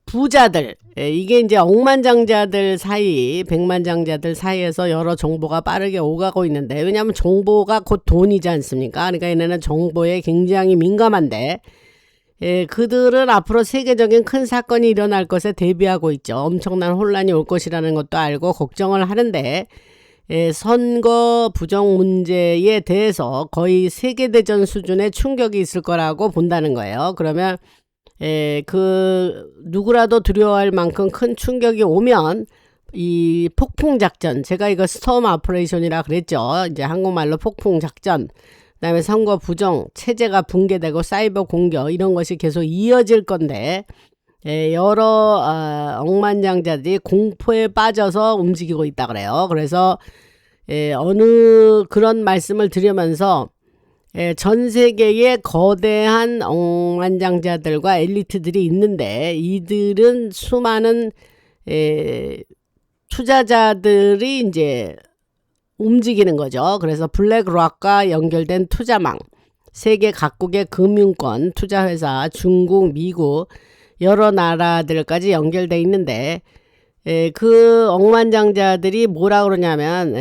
부자들, 이게 이제 억만장자들 사이, 백만장자들 사이에서 여러 정보가 빠르게 오가고 있는데 왜냐하면 정보가 곧 돈이지 않습니까? 그러니까 얘네는 정보에 굉장히 민감한데 그들은 앞으로 세계적인 큰 사건이 일어날 것에 대비하고 있죠. 엄청난 혼란이 올 것이라는 것도 알고 걱정을 하는데 선거 부정 문제에 대해서 거의 세계대전 수준의 충격이 있을 거라고 본다는 거예요. 그러면 누구라도 두려워할 만큼 큰 충격이 오면 이 폭풍작전, 제가 이거 스톰 오퍼레이션이라 그랬죠. 이제 한국말로 폭풍작전, 그 다음에 선거 부정, 체제가 붕괴되고 사이버 공격 이런 것이 계속 이어질 건데 여러 억만장자들이 공포에 빠져서 움직이고 있다 그래요. 그래서 어느 그런 말씀을 드리면서 전 세계에 거대한 억만장자들과 엘리트들이 있는데 이들은 수많은 투자자들이 이제 움직이는 거죠. 그래서 블랙락과 연결된 투자망, 세계 각국의 금융권, 투자회사, 중국, 미국 여러 나라들까지 연결돼 있는데 그 억만장자들이 뭐라 그러냐면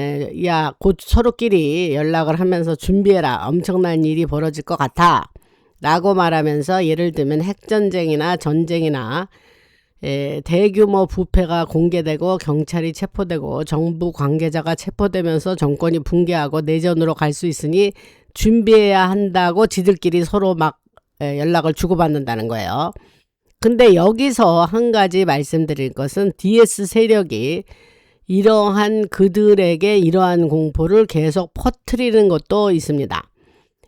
야, 곧 서로끼리 연락을 하면서 준비해라. 엄청난 일이 벌어질 것 같아. 라고 말하면서 예를 들면 핵전쟁이나 전쟁이나 대규모 부패가 공개되고 경찰이 체포되고 정부 관계자가 체포되면서 정권이 붕괴하고 내전으로 갈 수 있으니 준비해야 한다고 지들끼리 서로 막 연락을 주고받는다는 거예요. 근데 여기서 한 가지 말씀드릴 것은 DS 세력이 이러한 그들에게 이러한 공포를 계속 퍼뜨리는 것도 있습니다.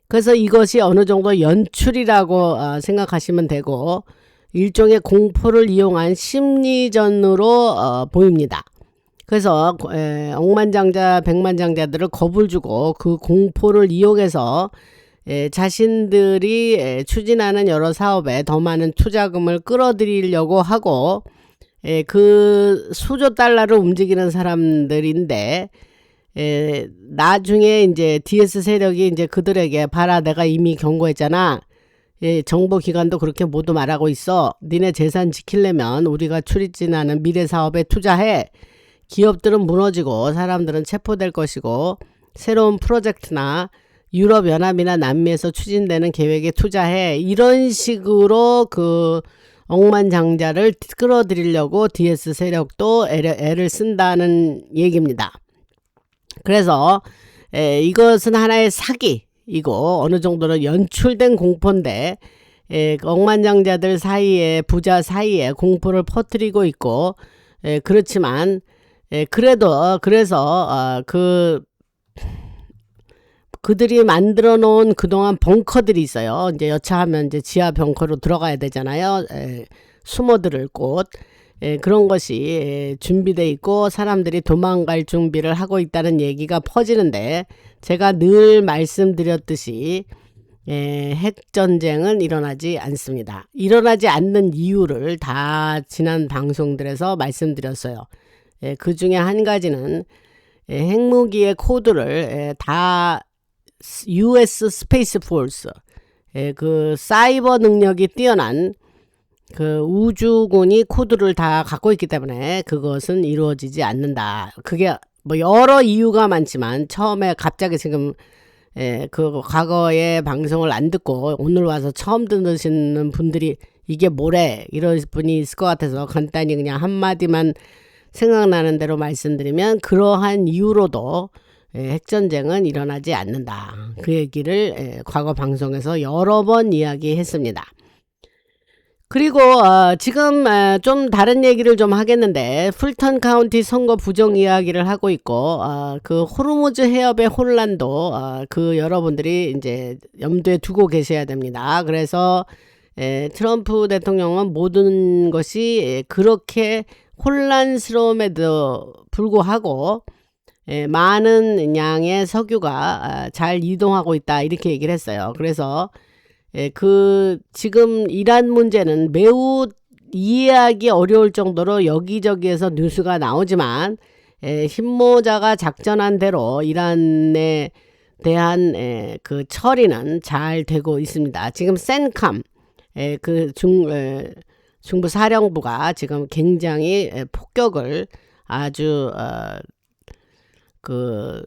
그래서 이것이 어느 정도 연출이라고 생각하시면 되고 일종의 공포를 이용한 심리전으로 보입니다. 그래서 억만장자 백만장자들을 겁을 주고 그 공포를 이용해서 자신들이 추진하는 여러 사업에 더 많은 투자금을 끌어들이려고 하고 그 수조 달러를 움직이는 사람들인데 나중에 이제 DS 세력이 이제 그들에게 봐라, 내가 이미 경고했잖아. 정보기관도 그렇게 모두 말하고 있어. 니네 재산 지키려면 우리가 추진하는 미래 사업에 투자해. 기업들은 무너지고 사람들은 체포될 것이고 새로운 프로젝트나 유럽연합이나 남미에서 추진되는 계획에 투자해. 이런 식으로 그 억만장자를 끌어들이려고 DS 세력도 애를 쓴다는 얘기입니다. 그래서 이것은 하나의 사기이고 어느 정도는 연출된 공포인데 억만장자들 사이에 부자 사이에 공포를 퍼뜨리고 있고 그렇지만 그래서 그들이 만들어 놓은 그동안 벙커들이 있어요. 이제 여차하면 이제 지하 벙커로 들어가야 되잖아요. 숨어들을 곳. 그런 것이 준비되어 있고 사람들이 도망갈 준비를 하고 있다는 얘기가 퍼지는데 제가 늘 말씀드렸듯이 핵전쟁은 일어나지 않습니다. 일어나지 않는 이유를 다 지난 방송들에서 말씀드렸어요. 그 중에 한 가지는 핵무기의 코드를 다 US 스페이스 포스, 그 사이버 능력이 뛰어난 그 우주군이 코드를 다 갖고 있기 때문에 그것은 이루어지지 않는다. 그게 뭐 여러 이유가 많지만 처음에 갑자기 지금 그 과거의 방송을 안 듣고 오늘 와서 처음 들으시는 분들이 이게 뭐래 이런 분이 있을 것 같아서 간단히 그냥 한마디만 생각나는 대로 말씀드리면 그러한 이유로도 핵전쟁은 일어나지 않는다. 그 얘기를 과거 방송에서 여러 번 이야기했습니다. 그리고 지금 좀 다른 얘기를 좀 하겠는데 풀턴 카운티 선거 부정 이야기를 하고 있고 그 호르무즈 해협의 혼란도 그 여러분들이 이제 염두에 두고 계셔야 됩니다. 그래서 트럼프 대통령은 모든 것이 그렇게 혼란스러움에도 불구하고 많은 양의 석유가 잘 이동하고 있다 이렇게 얘기를 했어요. 그래서 그 지금 이란 문제는 매우 이해하기 어려울 정도로 여기저기에서 뉴스가 나오지만 힘모자가 작전한 대로 이란에 대한 그 처리는 잘 되고 있습니다. 지금 센캄 그 중부 사령부가 지금 굉장히 폭격을 아주 그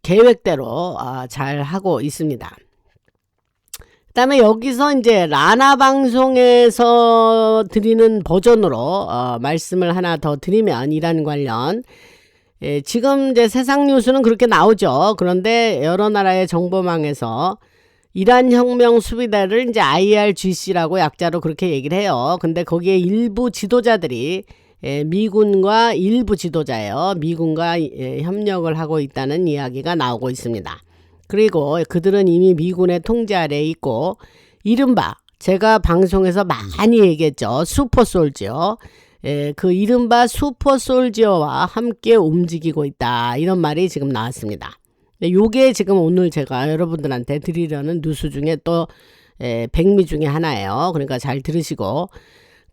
계획대로 잘 하고 있습니다. 그다음에 여기서 이제 라나 방송에서 드리는 버전으로 말씀을 하나 더 드리면 이란 관련 지금 이제 세상 뉴스는 그렇게 나오죠. 그런데 여러 나라의 정보망에서 이란 혁명 수비대를 이제 IRGC라고 약자로 그렇게 얘기를 해요. 근데 거기에 일부 지도자들이 미군과 일부 지도자예요. 미군과 협력을 하고 있다는 이야기가 나오고 있습니다. 그리고 그들은 이미 미군의 통제 아래에 있고 이른바 제가 방송에서 많이 얘기했죠. 슈퍼솔지어. 그 이른바 슈퍼솔지어와 함께 움직이고 있다. 이런 말이 지금 나왔습니다. 요게 지금 오늘 제가 여러분들한테 드리려는 뉴스 중에 또 백미 중에 하나예요. 그러니까 잘 들으시고.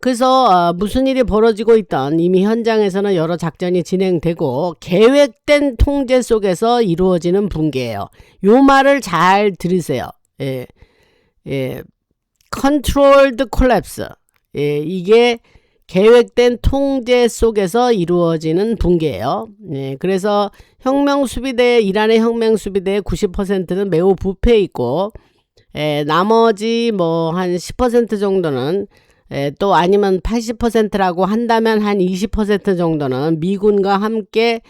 그래서 무슨 일이 벌어지고 있던 이미 현장에서는 여러 작전이 진행되고 계획된 통제 속에서 이루어지는 붕괴예요. 요 말을 잘 들으세요. controlled collapse. 이게 계획된 통제 속에서 이루어지는 붕괴예요. 그래서 이란의 혁명수비대의 90%는 매우 부패해 있고 나머지 뭐 한 10% 정도는 또 아니면 80%라고 한다면 한 20% 정도는 미군과 함께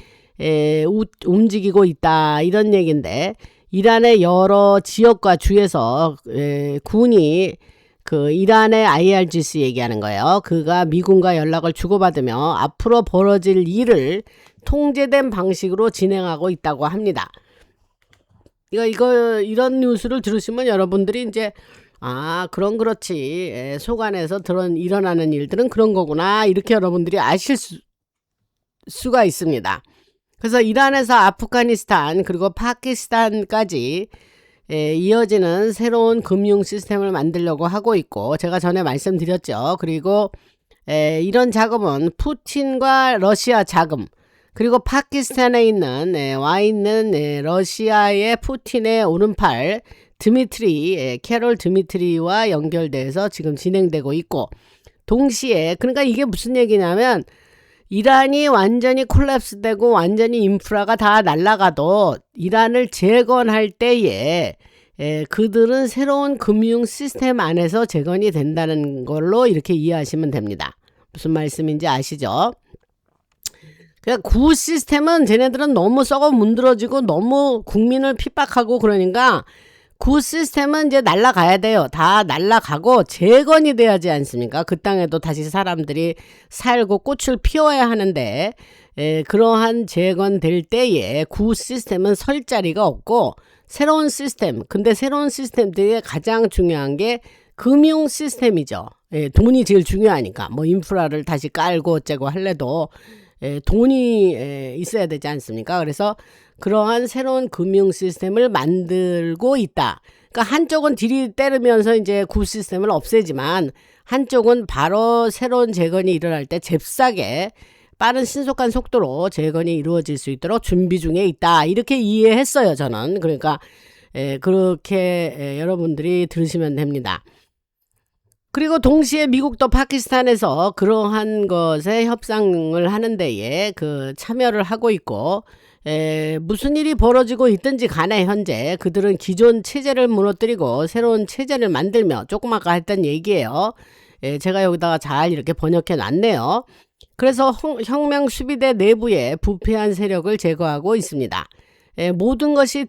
움직이고 있다, 이런 얘기인데, 이란의 여러 지역과 주에서 군이 그 이란의 IRGC 얘기하는 거예요. 그가 미군과 연락을 주고받으며 앞으로 벌어질 일을 통제된 방식으로 진행하고 있다고 합니다. 이런 뉴스를 들으시면 여러분들이 이제 그렇지. 소관에서 일어나는 일들은 그런 거구나, 이렇게 여러분들이 아실 수가 있습니다. 그래서 이란에서 아프가니스탄 그리고 파키스탄까지 이어지는 새로운 금융 시스템을 만들려고 하고 있고, 제가 전에 말씀드렸죠. 그리고 이런 자금은 푸틴과 러시아 자금, 그리고 파키스탄에 와 있는 러시아의 푸틴의 오른팔 캐롤 드미트리와 연결돼서 지금 진행되고 있고, 동시에 그러니까 이게 무슨 얘기냐면, 이란이 완전히 콜랩스되고 완전히 인프라가 다 날아가도 이란을 재건할 때에 그들은 새로운 금융 시스템 안에서 재건이 된다는 걸로 이렇게 이해하시면 됩니다. 무슨 말씀인지 아시죠? 그러니까 구 시스템은 쟤네들은 너무 썩어 문드러지고 너무 국민을 핍박하고 그러니까 구 시스템은 이제 날아가야 돼요. 다 날아가고 재건이 돼야지 않습니까? 그 땅에도 다시 사람들이 살고 꽃을 피워야 하는데, 그러한 재건될 때에 구 시스템은 설 자리가 없고, 새로운 시스템, 근데 새로운 시스템들이 가장 중요한 게 금융 시스템이죠. 돈이 제일 중요하니까. 뭐 인프라를 다시 깔고 어쩌고 할래도 돈이 있어야 되지 않습니까? 그래서 그러한 새로운 금융 시스템을 만들고 있다. 그러니까 한쪽은 들이때리면서 이제 구 시스템을 없애지만, 한쪽은 바로 새로운 재건이 일어날 때 잽싸게 빠른 신속한 속도로 재건이 이루어질 수 있도록 준비 중에 있다, 이렇게 이해했어요, 저는. 그러니까 그렇게 여러분들이 들으시면 됩니다. 그리고 동시에 미국도 파키스탄에서 그러한 것에 협상을 하는 데에 참여를 하고 있고, 무슨 일이 벌어지고 있든지 간에 현재 그들은 기존 체제를 무너뜨리고 새로운 체제를 만들며, 조금 아까 했던 얘기예요. 제가 여기다가 잘 이렇게 번역해 놨네요. 그래서 혁명수비대 내부에 부패한 세력을 제거하고 있습니다. 모든 것이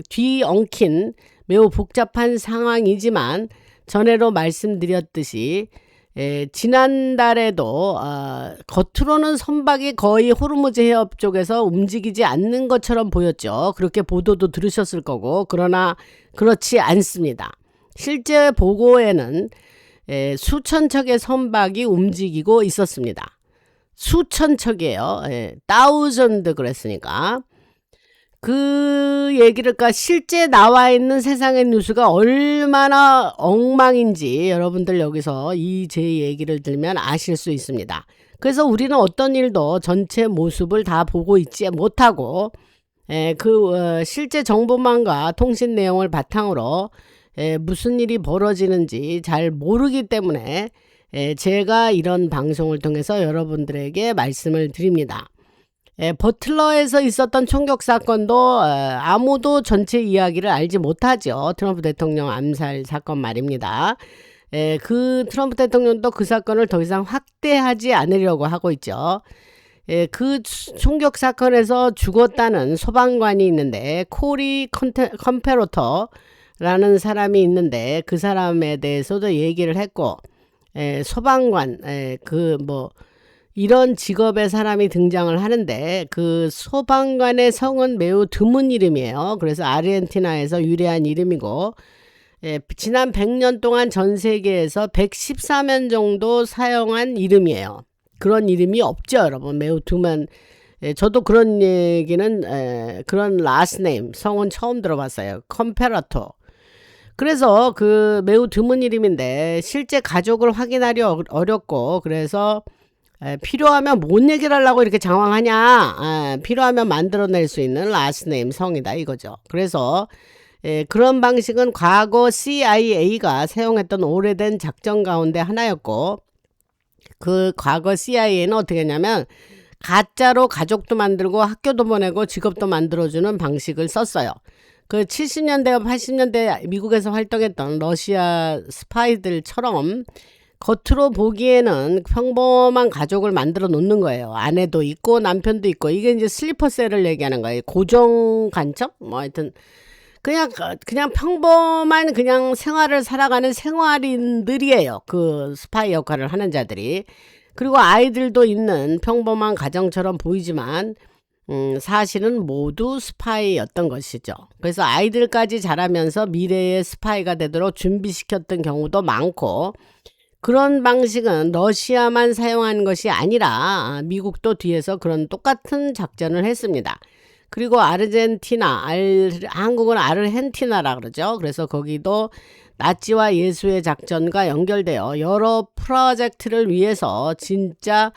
뒤엉킨 매우 복잡한 상황이지만, 전에로 말씀드렸듯이 지난달에도 겉으로는 선박이 거의 호르무즈 해협 쪽에서 움직이지 않는 것처럼 보였죠. 그렇게 보도도 들으셨을 거고, 그러나 그렇지 않습니다. 실제 보고에는 수천 척의 선박이 움직이고 있었습니다. 수천 척이에요. thousand 그랬으니까. 그 얘기를, 그러니까 실제 나와 있는 세상의 뉴스가 얼마나 엉망인지 여러분들 여기서 제 얘기를 들으면 아실 수 있습니다. 그래서 우리는 어떤 일도 전체 모습을 다 보고 있지 못하고 실제 정보망과 통신 내용을 바탕으로 무슨 일이 벌어지는지 잘 모르기 때문에 제가 이런 방송을 통해서 여러분들에게 말씀을 드립니다. 버틀러에서 있었던 총격 사건도 아무도 전체 이야기를 알지 못하죠. 트럼프 대통령 암살 사건 말입니다. 그 트럼프 대통령도 그 사건을 더 이상 확대하지 않으려고 하고 있죠. 그 총격 사건에서 죽었다는 소방관이 있는데, 코리 컴페로터라는 사람이 있는데, 그 사람에 대해서도 얘기를 했고, 소방관 이런 직업의 사람이 등장을 하는데, 그 소방관의 성은 매우 드문 이름이에요. 그래서 아르헨티나에서 유래한 이름이고, 지난 100년 동안 전 세계에서 114명 정도 사용한 이름이에요. 그런 이름이 없죠, 여러분. 매우 드문 저도 그런 얘기는 그런 last name 성은 처음 들어봤어요. 컴페라토. 그래서 그 매우 드문 이름인데 실제 가족을 확인하기 어렵고, 그래서 필요하면 뭔 얘기를 하려고 이렇게 장황하냐, 필요하면 만들어낼 수 있는 last name 성이다 이거죠. 그래서 그런 방식은 과거 CIA가 사용했던 오래된 작전 가운데 하나였고, 그 과거 CIA는 어떻게 했냐면 가짜로 가족도 만들고 학교도 보내고 직업도 만들어주는 방식을 썼어요. 그 70년대와 80년대 미국에서 활동했던 러시아 스파이들처럼 겉으로 보기에는 평범한 가족을 만들어 놓는 거예요. 아내도 있고 남편도 있고. 이게 이제 슬리퍼셀을 얘기하는 거예요. 고정간첩? 뭐 하여튼 그냥 평범한 그냥 생활을 살아가는 생활인들이에요. 그 스파이 역할을 하는 자들이. 그리고 아이들도 있는 평범한 가정처럼 보이지만 사실은 모두 스파이였던 것이죠. 그래서 아이들까지 자라면서 미래의 스파이가 되도록 준비시켰던 경우도 많고, 그런 방식은 러시아만 사용한 것이 아니라 미국도 뒤에서 그런 똑같은 작전을 했습니다. 그리고 아르헨티나, 한국은 아르헨티나라 그러죠. 그래서 거기도 나치와 예수의 작전과 연결되어 여러 프로젝트를 위해서 진짜가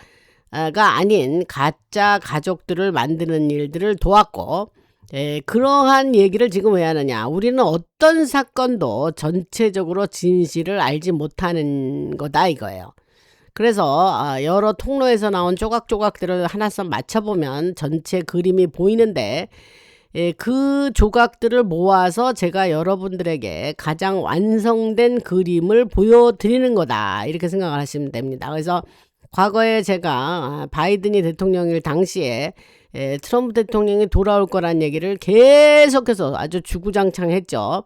아닌 가짜 가족들을 만드는 일들을 도왔고, 그러한 얘기를 지금 왜 하느냐. 우리는 어떤 사건도 전체적으로 진실을 알지 못하는 거다 이거예요. 그래서 여러 통로에서 나온 조각조각들을 하나씩 맞춰보면 전체 그림이 보이는데, 그 조각들을 모아서 제가 여러분들에게 가장 완성된 그림을 보여드리는 거다 이렇게 생각을 하시면 됩니다. 그래서 과거에 제가 바이든이 대통령일 당시에 트럼프 대통령이 돌아올 거란 얘기를 계속해서 아주 주구장창 했죠.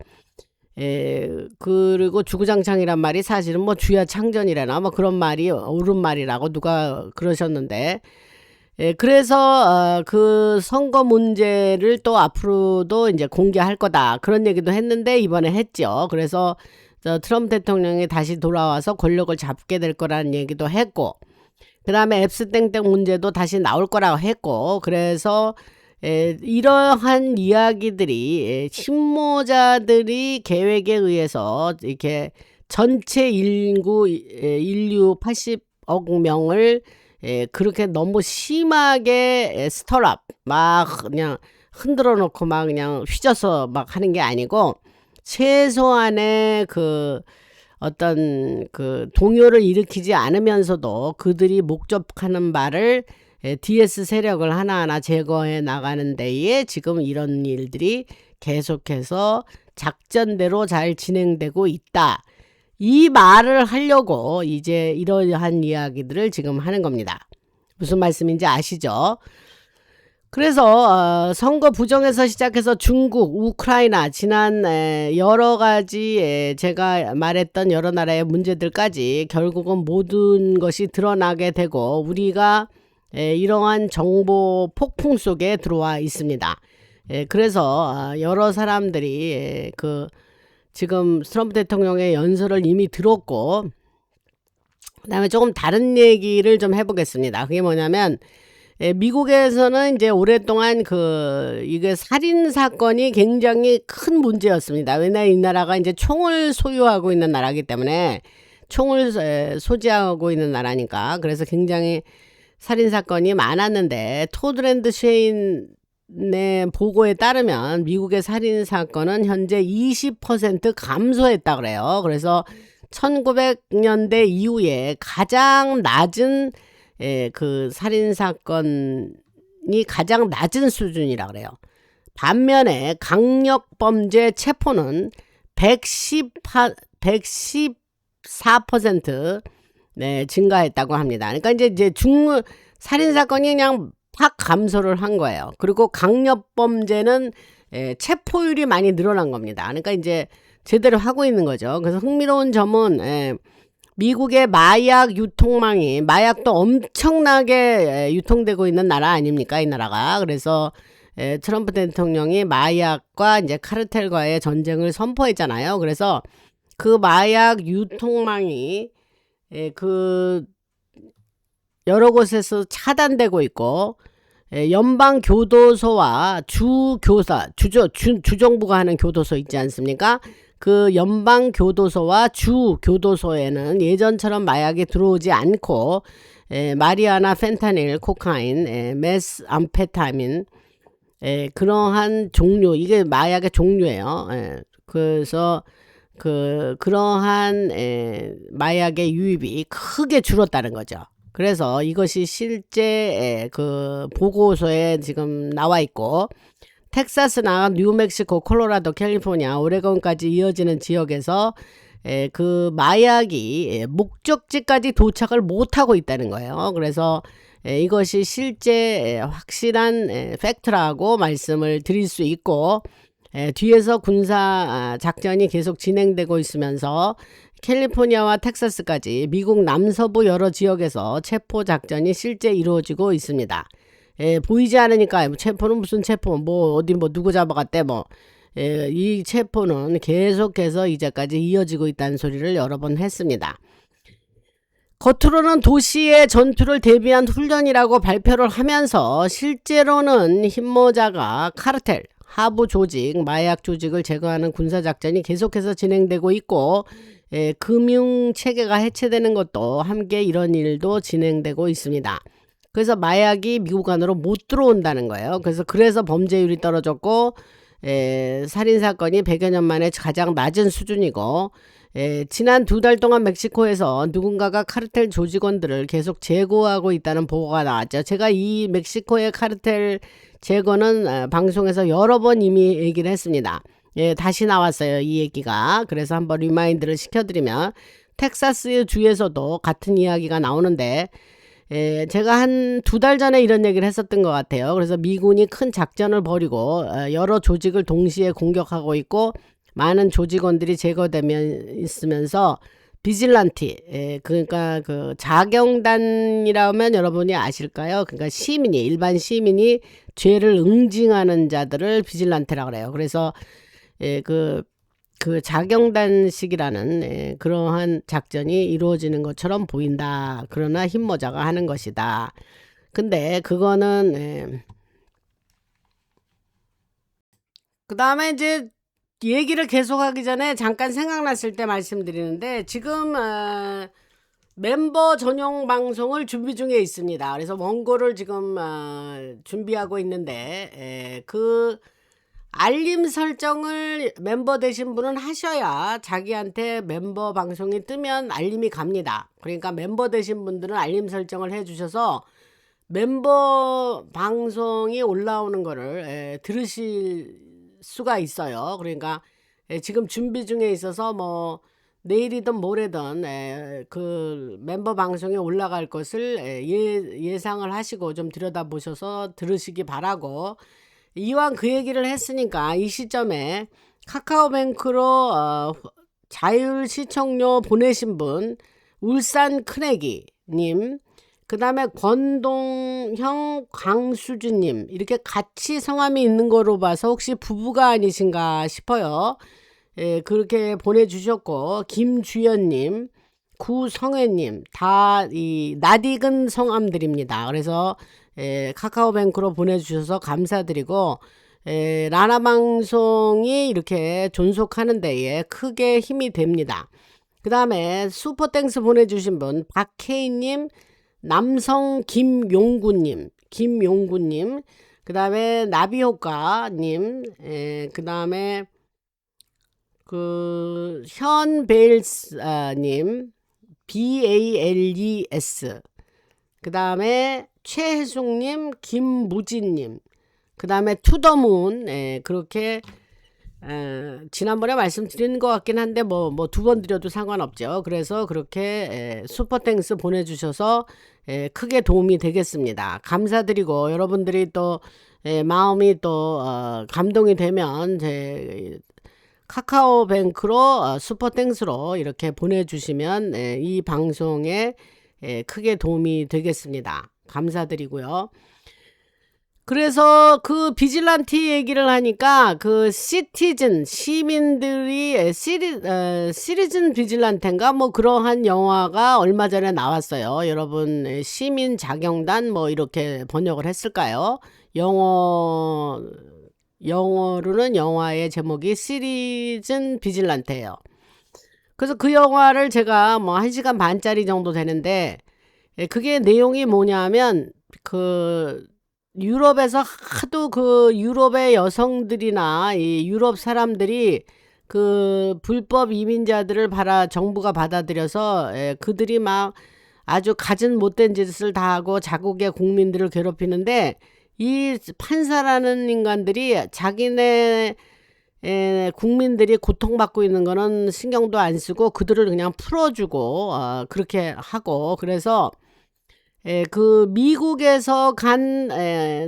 그리고 주구장창이란 말이 사실은 뭐 주야 창전이라나 뭐 그런 말이 옳은 말이라고 누가 그러셨는데, 그래서 그 선거 문제를 또 앞으로도 이제 공개할 거다 그런 얘기도 했는데 이번에 했죠. 그래서 트럼프 대통령이 다시 돌아와서 권력을 잡게 될 거라는 얘기도 했고, 그 다음에 앱스땡땡 문제도 다시 나올 거라고 했고, 그래서 이러한 이야기들이 신모자들이 계획에 의해서 이렇게 전체 인류 80억 명을 그렇게 너무 심하게 스터랍 막 그냥 흔들어 놓고 막 그냥 휘져서 막 하는 게 아니고, 최소한의 그 어떤 그 동요를 일으키지 않으면서도 그들이 목적하는 바를 DS 세력을 하나하나 제거해 나가는 데에 지금 이런 일들이 계속해서 작전대로 잘 진행되고 있다. 이 말을 하려고 이제 이러한 이야기들을 지금 하는 겁니다. 무슨 말씀인지 아시죠? 그래서 선거 부정에서 시작해서 중국, 우크라이나, 지난 여러 가지 제가 말했던 여러 나라의 문제들까지 결국은 모든 것이 드러나게 되고 우리가 이러한 정보 폭풍 속에 들어와 있습니다. 그래서 여러 사람들이 그 지금 트럼프 대통령의 연설을 이미 들었고, 그다음에 조금 다른 얘기를 좀 해보겠습니다. 그게 뭐냐면 미국에서는 이제 오랫동안 이게 살인 사건이 굉장히 큰 문제였습니다. 왜냐하면 이 나라가 이제 총을 소유하고 있는 나라이기 때문에, 총을 소지하고 있는 나라니까. 그래서 굉장히 살인 사건이 많았는데, 토드랜드 쉐인의 보고에 따르면 미국의 살인 사건은 현재 20% 감소했다 그래요. 그래서 1900년대 이후에 가장 낮은 그 살인 사건이 가장 낮은 수준이라 그래요. 반면에 강력범죄 체포는 114% 증가했다고 합니다. 그러니까 이제 살인 사건이 그냥 확 감소를 한 거예요. 그리고 강력범죄는 체포율이 많이 늘어난 겁니다. 그러니까 이제 제대로 하고 있는 거죠. 그래서 흥미로운 점은 미국의 마약 유통망이, 마약도 엄청나게 유통되고 있는 나라 아닙니까, 이 나라가. 그래서 트럼프 대통령이 마약과 이제 카르텔과의 전쟁을 선포했잖아요. 그래서 그 마약 유통망이 그 여러 곳에서 차단되고 있고, 연방교도소와 주정부가 하는 교도소 있지 않습니까? 그 연방교도소와 주교도소에는 예전처럼 마약이 들어오지 않고 마리아나, 펜타닐, 코카인, 메스암페타민 그러한 종류, 이게 마약의 종류예요. 그래서 그러한 마약의 유입이 크게 줄었다는 거죠. 그래서 이것이 실제 그 보고서에 지금 나와 있고, 텍사스나 뉴멕시코, 콜로라도, 캘리포니아, 오레곤까지 이어지는 지역에서 그 마약이 목적지까지 도착을 못하고 있다는 거예요. 그래서 이것이 실제 확실한 팩트라고 말씀을 드릴 수 있고, 뒤에서 군사 작전이 계속 진행되고 있으면서 캘리포니아와 텍사스까지 미국 남서부 여러 지역에서 체포 작전이 실제 이루어지고 있습니다. 보이지 않으니까 체포는 무슨 체포, 뭐 어디 뭐 누구 잡아갔대, 뭐 이 체포는 계속해서 이제까지 이어지고 있다는 소리를 여러 번 했습니다. 겉으로는 도시의 전투를 대비한 훈련이라고 발표를 하면서 실제로는 힘모자가 카르텔, 하부 조직, 마약 조직을 제거하는 군사작전이 계속해서 진행되고 있고, 금융 체계가 해체되는 것도 함께 이런 일도 진행되고 있습니다. 그래서 마약이 미국 안으로 못 들어온다는 거예요. 그래서 범죄율이 떨어졌고, 살인사건이 100여 년 만에 가장 낮은 수준이고, 지난 2달 동안 멕시코에서 누군가가 카르텔 조직원들을 계속 제거하고 있다는 보고가 나왔죠. 제가 이 멕시코의 카르텔 제거는 방송에서 여러 번 이미 얘기를 했습니다. 다시 나왔어요, 이 얘기가. 그래서 한번 리마인드를 시켜드리면, 텍사스 주에서도 같은 이야기가 나오는데, 제가 한 2달 전에 이런 얘기를 했었던 것 같아요. 그래서 미군이 큰 작전을 벌이고 여러 조직을 동시에 공격하고 있고, 많은 조직원들이 제거되면 있으면서 비질란티, 그러니까 그 자경단이라면 여러분이 아실까요? 그러니까 일반 시민이 죄를 응징하는 자들을 비질란테라고 그래요. 그래서 그 자경단식이라는 그러한 작전이 이루어지는 것처럼 보인다. 그러나 힘모자가 하는 것이다. 근데 그거는 그 다음에 이제 얘기를 계속하기 전에 잠깐 생각났을 때 말씀드리는데, 지금 멤버 전용 방송을 준비 중에 있습니다. 그래서 원고를 지금 준비하고 있는데, 그 알림 설정을 멤버 되신 분은 하셔야 자기한테 멤버 방송이 뜨면 알림이 갑니다. 그러니까 멤버 되신 분들은 알림 설정을 해주셔서 멤버 방송이 올라오는 거를 들으실 수가 있어요. 그러니까 지금 준비 중에 있어서 뭐 내일이든 모레든 그 멤버 방송에 올라갈 것을 예상을 하시고 좀 들여다보셔서 들으시기 바라고, 이왕 그 얘기를 했으니까 이 시점에 카카오뱅크로 자율 시청료 보내신 분, 울산 큰애기님, 그 다음에 권동형 광수주님, 이렇게 같이 성함이 있는 거로 봐서 혹시 부부가 아니신가 싶어요. 그렇게 보내주셨고, 김주연님, 구성애님, 다 이 낯익은 성함들입니다. 그래서 카카오뱅크로 보내주셔서 감사드리고, 라나방송이 이렇게 존속하는 데에 크게 힘이 됩니다. 그 다음에 슈퍼땡스 보내주신 분, 박혜인님, 남성 김용구님, 그 다음에 나비효과님, 그 다음에 그 현베일스님, BALES, 그 다음에 최혜숙님, 김무진님, 그 다음에 투더문, 그렇게 지난번에 말씀드린 것 같긴 한데 뭐 2번 드려도 상관없죠. 그래서 그렇게 슈퍼땡스 보내주셔서 크게 도움이 되겠습니다. 감사드리고, 여러분들이 또 마음이 또 감동이 되면 제 카카오뱅크로 슈퍼땡스로 이렇게 보내주시면 이 방송에 크게 도움이 되겠습니다. 감사드리고요. 그래서 그 비질란티 얘기를 하니까 그 시티즌 시민들이 시리즌 비질란테인가 뭐 그러한 영화가 얼마 전에 나왔어요. 여러분 시민 자경단 뭐 이렇게 번역을 했을까요? 영어로는 영화의 제목이 시리즌 비질란테예요. 그래서 그 영화를 제가 뭐 1시간 반짜리 정도 되는데 그게 내용이 뭐냐면 그 유럽에서 하도 그 유럽의 여성들이나 이 유럽 사람들이 그 불법 이민자들을 정부가 받아들여서 그들이 막 아주 갖은 못된 짓을 다 하고 자국의 국민들을 괴롭히는데 이 판사라는 인간들이 자기네 국민들이 고통받고 있는 거는 신경도 안 쓰고 그들을 그냥 풀어주고 그렇게 하고 그래서 그 미국에서 간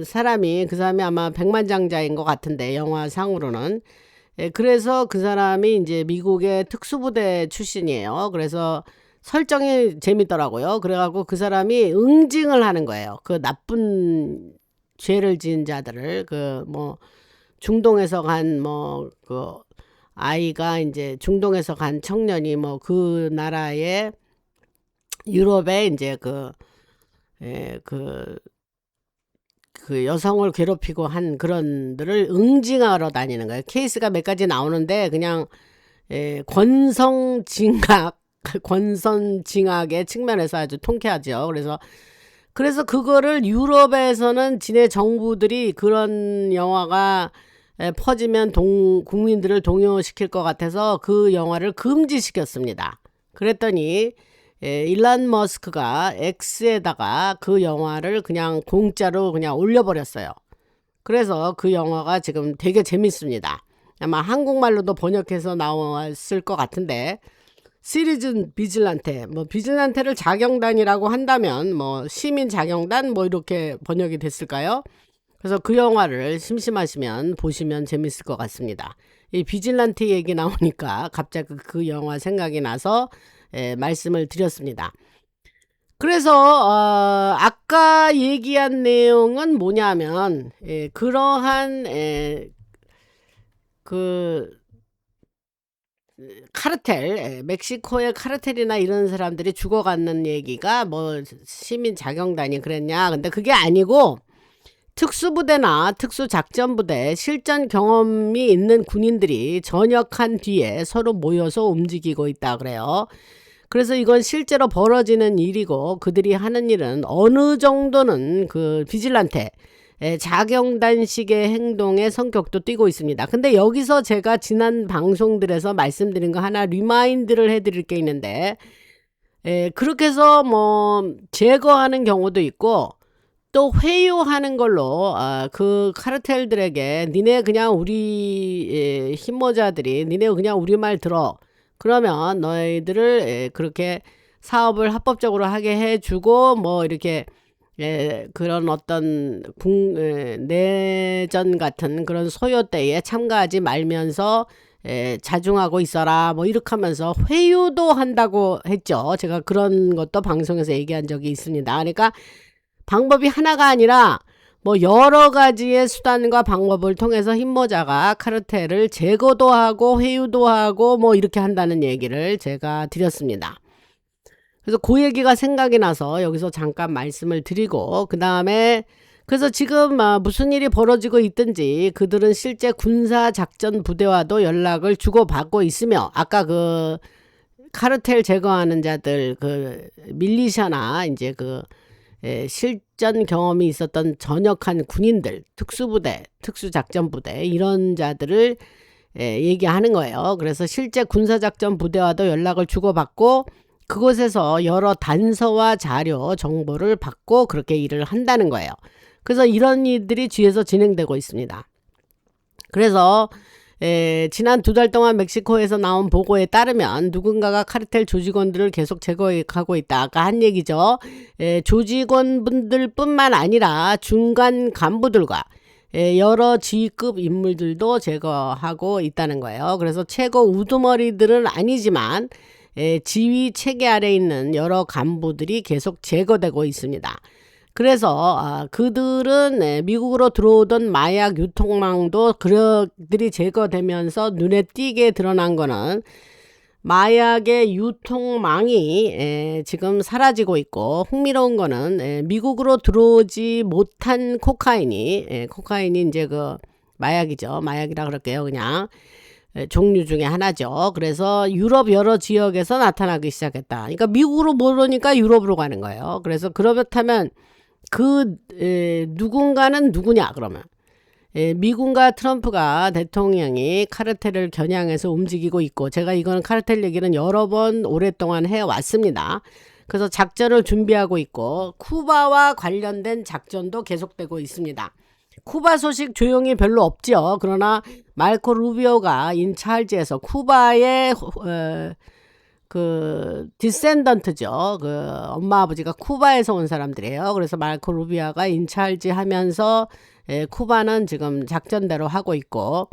사람이 그 사람이 아마 백만장자인 것 같은데 영화상으로는 그래서 그 사람이 이제 미국의 특수부대 출신이에요. 그래서 설정이 재밌더라고요. 그래갖고 그 사람이 응징을 하는 거예요. 그 나쁜 죄를 지은 자들을 그 뭐 중동에서 간 뭐 그 아이가 이제 중동에서 간 청년이 뭐 그 나라의 유럽에 이제 그 여성을 괴롭히고 한 그런들을 응징하러 다니는 거예요. 케이스가 몇 가지 나오는데 그냥 권선징악의 측면에서 아주 통쾌하죠. 그래서 그거를 유럽에서는 지네 정부들이 그런 영화가 퍼지면 국민들을 동요시킬 것 같아서 그 영화를 금지시켰습니다. 그랬더니 일론 머스크가 X에다가 그 영화를 그냥 공짜로 그냥 올려버렸어요. 그래서 그 영화가 지금 되게 재밌습니다. 아마 한국말로도 번역해서 나왔을 것 같은데 시리즌 비질란테 뭐 비질란테를 자경단이라고 한다면 뭐 시민 자경단 뭐 이렇게 번역이 됐을까요? 그래서 그 영화를 심심하시면 보시면 재밌을 것 같습니다. 이 비질란테 얘기 나오니까 갑자기 그 영화 생각이 나서 말씀을 드렸습니다. 그래서 아까 얘기한 내용은 뭐냐면 그러한 그 카르텔 멕시코의 카르텔이나 이런 사람들이 죽어가는 얘기가 뭐 시민 자경단이 그랬냐 근데 그게 아니고 특수부대나 특수작전부대 실전 경험이 있는 군인들이 전역한 뒤에 서로 모여서 움직이고 있다 그래요. 그래서 이건 실제로 벌어지는 일이고 그들이 하는 일은 어느 정도는 그 비질란테 자경단식의 행동의 성격도 띠고 있습니다. 근데 여기서 제가 지난 방송들에서 말씀드린 거 하나 리마인드를 해드릴 게 있는데 그렇게 해서 뭐 제거하는 경우도 있고 또 회유하는 걸로 그 카르텔들에게 니네 그냥 우리 힘모자들이 니네 그냥 우리 말 들어 그러면 너희들을 그렇게 사업을 합법적으로 하게 해주고 뭐 이렇게 그런 어떤 내전 같은 그런 소요대에 참가하지 말면서 자중하고 있어라 뭐 이렇게 하면서 회유도 한다고 했죠. 제가 그런 것도 방송에서 얘기한 적이 있습니다. 그러니까 방법이 하나가 아니라 뭐 여러 가지의 수단과 방법을 통해서 힘모자가 카르텔을 제거도 하고 회유도 하고 뭐 이렇게 한다는 얘기를 제가 드렸습니다. 그래서 그 얘기가 생각이 나서 여기서 잠깐 말씀을 드리고 그 다음에 그래서 지금 무슨 일이 벌어지고 있든지 그들은 실제 군사작전 부대와도 연락을 주고받고 있으며 아까 그 카르텔 제거하는 자들 그 밀리샤나 이제 그 실전 경험이 있었던 전역한 군인들 특수부대 특수작전부대 이런 자들을 얘기하는 거예요. 그래서 실제 군사작전 부대와도 연락을 주고받고 그곳에서 여러 단서와 자료 정보를 받고 그렇게 일을 한다는 거예요. 그래서 이런 일들이 뒤에서 진행되고 있습니다. 그래서 지난 2달 동안 멕시코에서 나온 보고에 따르면 누군가가 카르텔 조직원들을 계속 제거하고 있다. 아까 한 얘기죠. 조직원분들 뿐만 아니라 중간 간부들과 여러 지휘급 인물들도 제거하고 있다는 거예요. 그래서 최고 우두머리들은 아니지만 지휘 체계 아래 있는 여러 간부들이 계속 제거되고 있습니다. 그래서 그들은 미국으로 들어오던 마약 유통망도 그들이 제거되면서 눈에 띄게 드러난 거는 마약의 유통망이 지금 사라지고 있고, 흥미로운 거는 미국으로 들어오지 못한 코카인이 이제 그 마약이죠. 마약이라 그럴게요. 그냥 종류 중에 하나죠. 그래서 유럽 여러 지역에서 나타나기 시작했다. 그러니까 미국으로 모르니까 유럽으로 가는 거예요. 그래서 그렇다면 그 누군가는 누구냐 그러면 미군과 트럼프가 대통령이 카르텔을 겨냥해서 움직이고 있고, 제가 이거는 카르텔 얘기는 여러 번 오랫동안 해왔습니다. 그래서 작전을 준비하고 있고, 쿠바와 관련된 작전도 계속되고 있습니다. 쿠바 소식 조용히 별로 없죠. 그러나 마르코 루비오가 인찰지에서 쿠바의 그 디센던트죠. 그 엄마 아버지가 쿠바에서 온 사람들이에요. 그래서 마르코 루비오가 인찰지 하면서 쿠바는 지금 작전대로 하고 있고,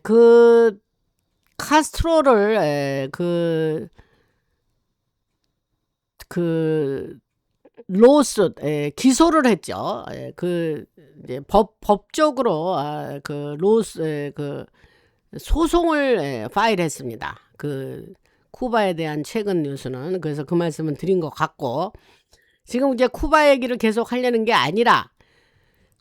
그 카스트로를 그 로스 기소를 했죠. 그 이제 법적으로 그 로스 그 소송을 파일했습니다. 그 쿠바에 대한 최근 뉴스는. 그래서 그 말씀은 드린 것 같고, 지금 이제 쿠바 얘기를 계속 하려는 게 아니라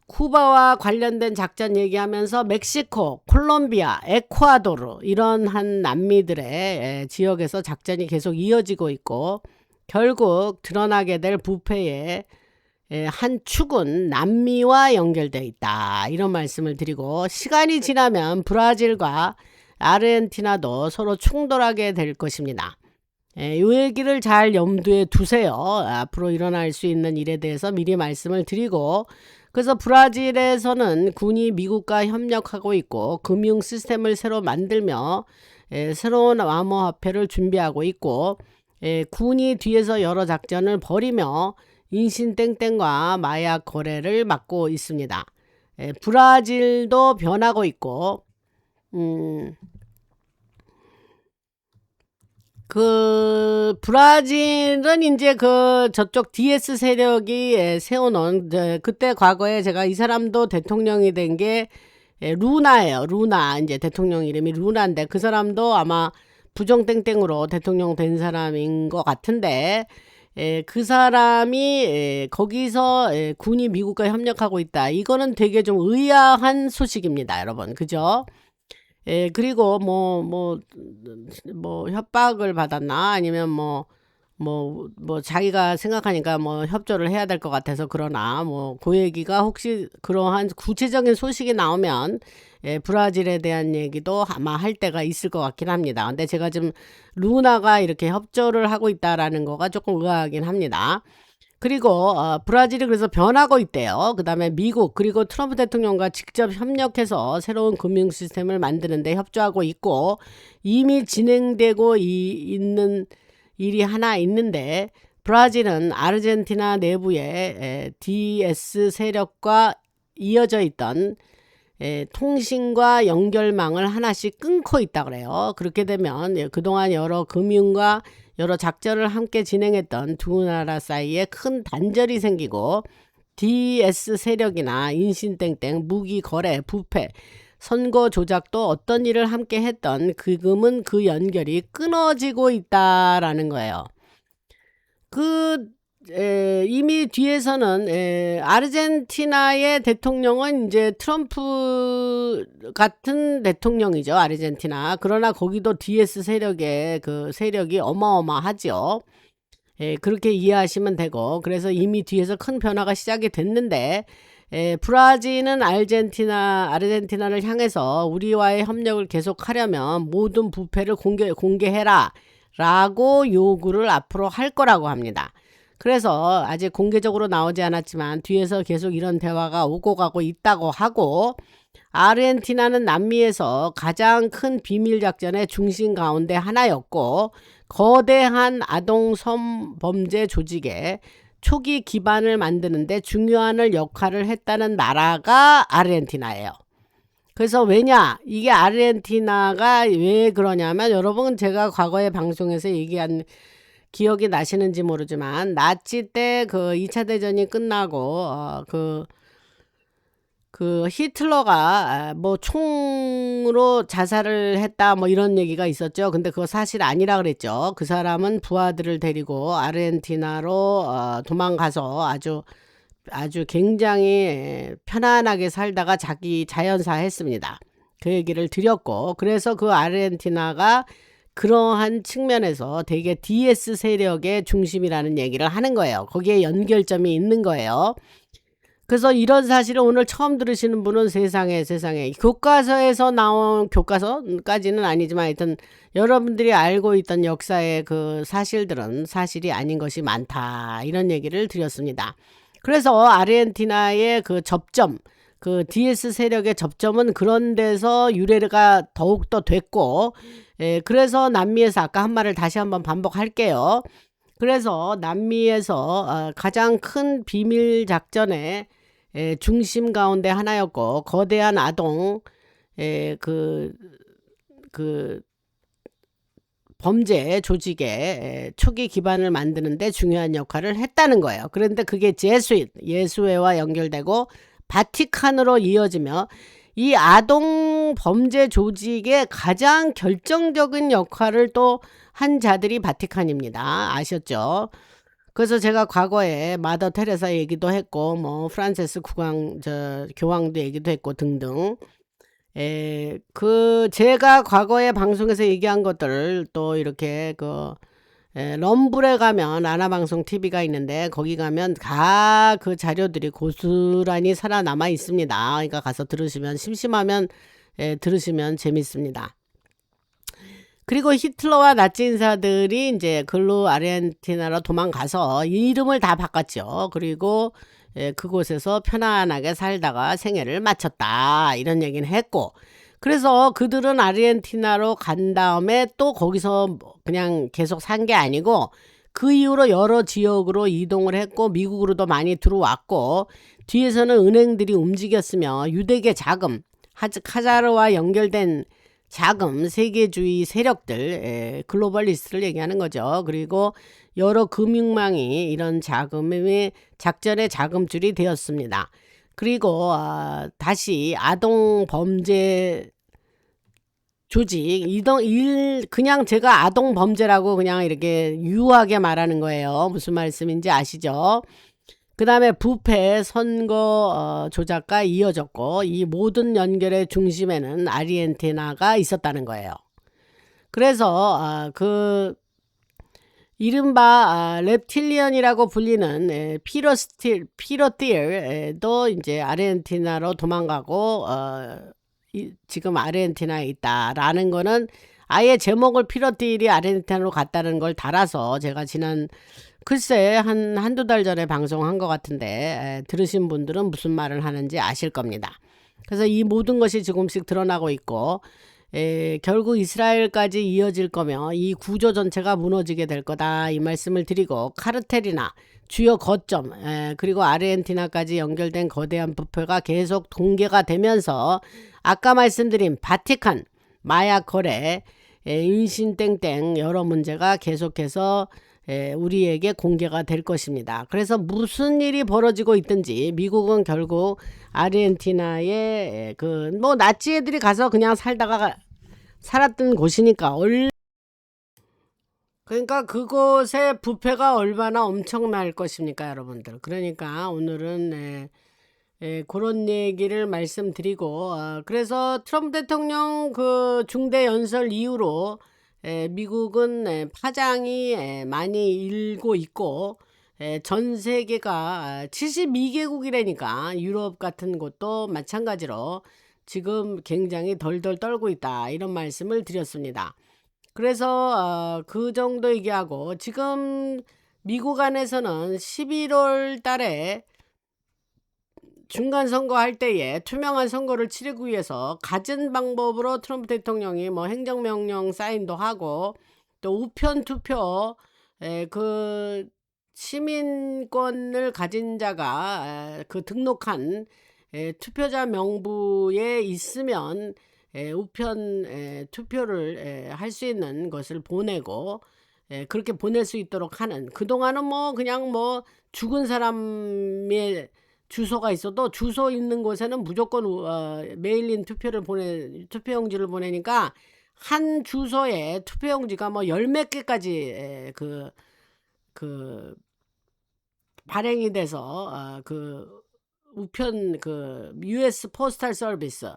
쿠바와 관련된 작전 얘기하면서 멕시코, 콜롬비아, 에콰도르 이런 한 남미들의 지역에서 작전이 계속 이어지고 있고, 결국 드러나게 될 부패의 한 축은 남미와 연결되어 있다, 이런 말씀을 드리고, 시간이 지나면 브라질과 아르헨티나도 서로 충돌하게 될 것입니다. 이 얘기를 잘 염두에 두세요. 앞으로 일어날 수 있는 일에 대해서 미리 말씀을 드리고, 그래서 브라질에서는 군이 미국과 협력하고 있고 금융 시스템을 새로 만들며 새로운 암호화폐를 준비하고 있고, 군이 뒤에서 여러 작전을 벌이며 인신땡땡과 마약 거래를 막고 있습니다. 브라질도 변하고 있고, 그 브라질은 이제 그 저쪽 DS 세력이 세워놓은, 그때 과거에 제가 이 사람도 대통령이 된 게 루나예요. 루나, 이제 대통령 이름이 루나인데, 그 사람도 아마 부정땡땡으로 대통령 된 사람인 것 같은데, 그 사람이 거기서 군이 미국과 협력하고 있다. 이거는 되게 좀 의아한 소식입니다, 여러분. 그죠? 그리고 뭐 협박을 받았나, 아니면 뭐 자기가 생각하니까 뭐 협조를 해야 될 것 같아서 그러나, 뭐 그 얘기가 혹시 그러한 구체적인 소식이 나오면 브라질에 대한 얘기도 아마 할 때가 있을 것 같긴 합니다. 근데 제가 지금 루나가 이렇게 협조를 하고 있다라는 거가 조금 의아하긴 합니다. 그리고 브라질이 그래서 변하고 있대요. 그 다음에 미국, 그리고 트럼프 대통령과 직접 협력해서 새로운 금융 시스템을 만드는 데 협조하고 있고, 이미 진행되고 있는 일이 하나 있는데, 브라질은 아르헨티나 내부의 DS 세력과 이어져 있던 통신과 연결망을 하나씩 끊고 있다 그래요. 그렇게 되면 그동안 여러 금융과 여러 작전을 함께 진행했던 두 나라 사이에 큰 단절이 생기고, DS 세력이나 인신땡땡, 무기 거래, 부패, 선거 조작도 어떤 일을 함께 했던 그금은 그 연결이 끊어지고 있다라는 거예요. 이미 뒤에서는 아르헨티나의 대통령은 이제 트럼프 같은 대통령이죠, 아르헨티나. 그러나 거기도 DS 세력의 그 세력이 어마어마하죠. 그렇게 이해하시면 되고, 그래서 이미 뒤에서 큰 변화가 시작이 됐는데, 브라질은 아르헨티나를 향해서 우리와의 협력을 계속하려면 모든 부패를 공개해라 라고 요구를 앞으로 할 거라고 합니다. 그래서 아직 공개적으로 나오지 않았지만 뒤에서 계속 이런 대화가 오고 가고 있다고 하고, 아르헨티나는 남미에서 가장 큰 비밀작전의 중심 가운데 하나였고, 거대한 아동 성범죄 조직의 초기 기반을 만드는데 중요한 역할을 했다는 나라가 아르헨티나예요. 그래서 왜냐, 이게 아르헨티나가 왜 그러냐면, 여러분 제가 과거에 방송에서 얘기한 기억이 나시는지 모르지만 나치 때 그 2차 대전이 끝나고 그 히틀러가 뭐 총으로 자살을 했다 뭐 이런 얘기가 있었죠. 근데 그거 사실 아니라 그랬죠. 그 사람은 부하들을 데리고 아르헨티나로 도망가서 아주 굉장히 편안하게 살다가 자기 자연사 했습니다. 그 얘기를 드렸고, 그래서 그 아르헨티나가 그러한 측면에서 되게 DS 세력의 중심이라는 얘기를 하는 거예요. 거기에 연결점이 있는 거예요. 그래서 이런 사실을 오늘 처음 들으시는 분은 세상에 교과서에서 나온, 교과서까지는 아니지만 하여튼 여러분들이 알고 있던 역사의 그 사실들은 사실이 아닌 것이 많다, 이런 얘기를 드렸습니다. 그래서 아르헨티나의 그 접점, 그 DS 세력의 접점은 그런 데서 유래가 더욱더 됐고, 그래서 남미에서 아까 한 말을 다시 한번 반복할게요. 그래서 남미에서 가장 큰 비밀 작전의 중심 가운데 하나였고, 거대한 아동 그 범죄 조직의 초기 기반을 만드는데 중요한 역할을 했다는 거예요. 그런데 그게 예수회와 연결되고 바티칸으로 이어지며, 이 아동 범죄 조직의 가장 결정적인 역할을 또 한 자들이 바티칸입니다. 아셨죠? 그래서 제가 과거에 마더 테레사 얘기도 했고, 뭐 프란체스 교황도 얘기도 했고 등등. 제가 과거에 방송에서 얘기한 것들을 또 이렇게 럼블에 가면 라나방송 TV가 있는데, 거기 가면 다 그 자료들이 고스란히 살아남아 있습니다. 그러니까 가서 들으시면, 심심하면 들으시면 재밌습니다. 그리고 히틀러와 나치 인사들이 이제 글로 아르헨티나로 도망가서 이름을 다 바꿨죠. 그리고 그곳에서 편안하게 살다가 생애를 마쳤다, 이런 얘기는 했고, 그래서 그들은 아르헨티나로 간 다음에 또 거기서 그냥 계속 산 게 아니고, 그 이후로 여러 지역으로 이동을 했고, 미국으로도 많이 들어왔고, 뒤에서는 은행들이 움직였으며 유대계 자금, 카자르와 연결된 자금, 세계주의 세력들, 글로벌리스트를 얘기하는 거죠. 그리고 여러 금융망이 이런 자금의 작전의 자금줄이 되었습니다. 그리고 다시 아동 범죄 조직, 그냥 제가 아동 범죄라고 그냥 이렇게 유하게 말하는 거예요. 무슨 말씀인지 아시죠? 그 다음에 부패, 선거 조작과 이어졌고, 이 모든 연결의 중심에는 아르헨티나가 있었다는 거예요. 그래서 이른바 reptilian이라고 불리는 피로틸도 이제 아르헨티나로 도망가고 지금 아르헨티나에 있다라는 거는, 아예 제목을 피로틸이 아르헨티나로 갔다는 걸 달아서 제가 글쎄 한두 달 전에 방송한 것 같은데, 들으신 분들은 무슨 말을 하는지 아실 겁니다. 그래서 이 모든 것이 조금씩 드러나고 있고, 결국 이스라엘까지 이어질 거며 이 구조 전체가 무너지게 될 거다, 이 말씀을 드리고, 카르텔이나 주요 거점, 그리고 아르헨티나까지 연결된 거대한 부패가 계속 공개가 되면서, 아까 말씀드린 바티칸, 마약 거래, 인신땡땡 여러 문제가 계속해서 우리에게 공개가 될 것입니다. 그래서 무슨 일이 벌어지고 있든지 미국은 결국 아르헨티나에 뭐 나치 애들이 가서 그냥 살았던 곳이니까, 그러니까 그곳의 부패가 얼마나 엄청날 것입니까, 여러분들. 그러니까 오늘은 그런 얘기를 말씀드리고, 그래서 트럼프 대통령 그 중대 연설 이후로 미국은 파장이 많이 일고 있고, 전 세계가 72개국이라니까 유럽 같은 곳도 마찬가지로 지금 굉장히 덜덜 떨고 있다, 이런 말씀을 드렸습니다. 그래서 그 정도 얘기하고, 지금 미국 안에서는 11월 달에 중간선거 할 때에 투명한 선거를 치르기 위해서 갖은 방법으로 트럼프 대통령이 뭐 행정명령 사인도 하고, 또 우편 투표, 그 시민권을 가진 자가 등록한 투표자 명부에 있으면 우편 투표를 할 수 있는 것을 보내고, 그렇게 보낼 수 있도록 하는, 그동안은 뭐 그냥 뭐 죽은 사람의 주소가 있어도 주소 있는 곳에는 무조건 메일린 투표용지를 보내니까 한 주소에 투표용지가 뭐 열 몇 개까지 그 발행이 돼서 우편 US 포스탈 서비스,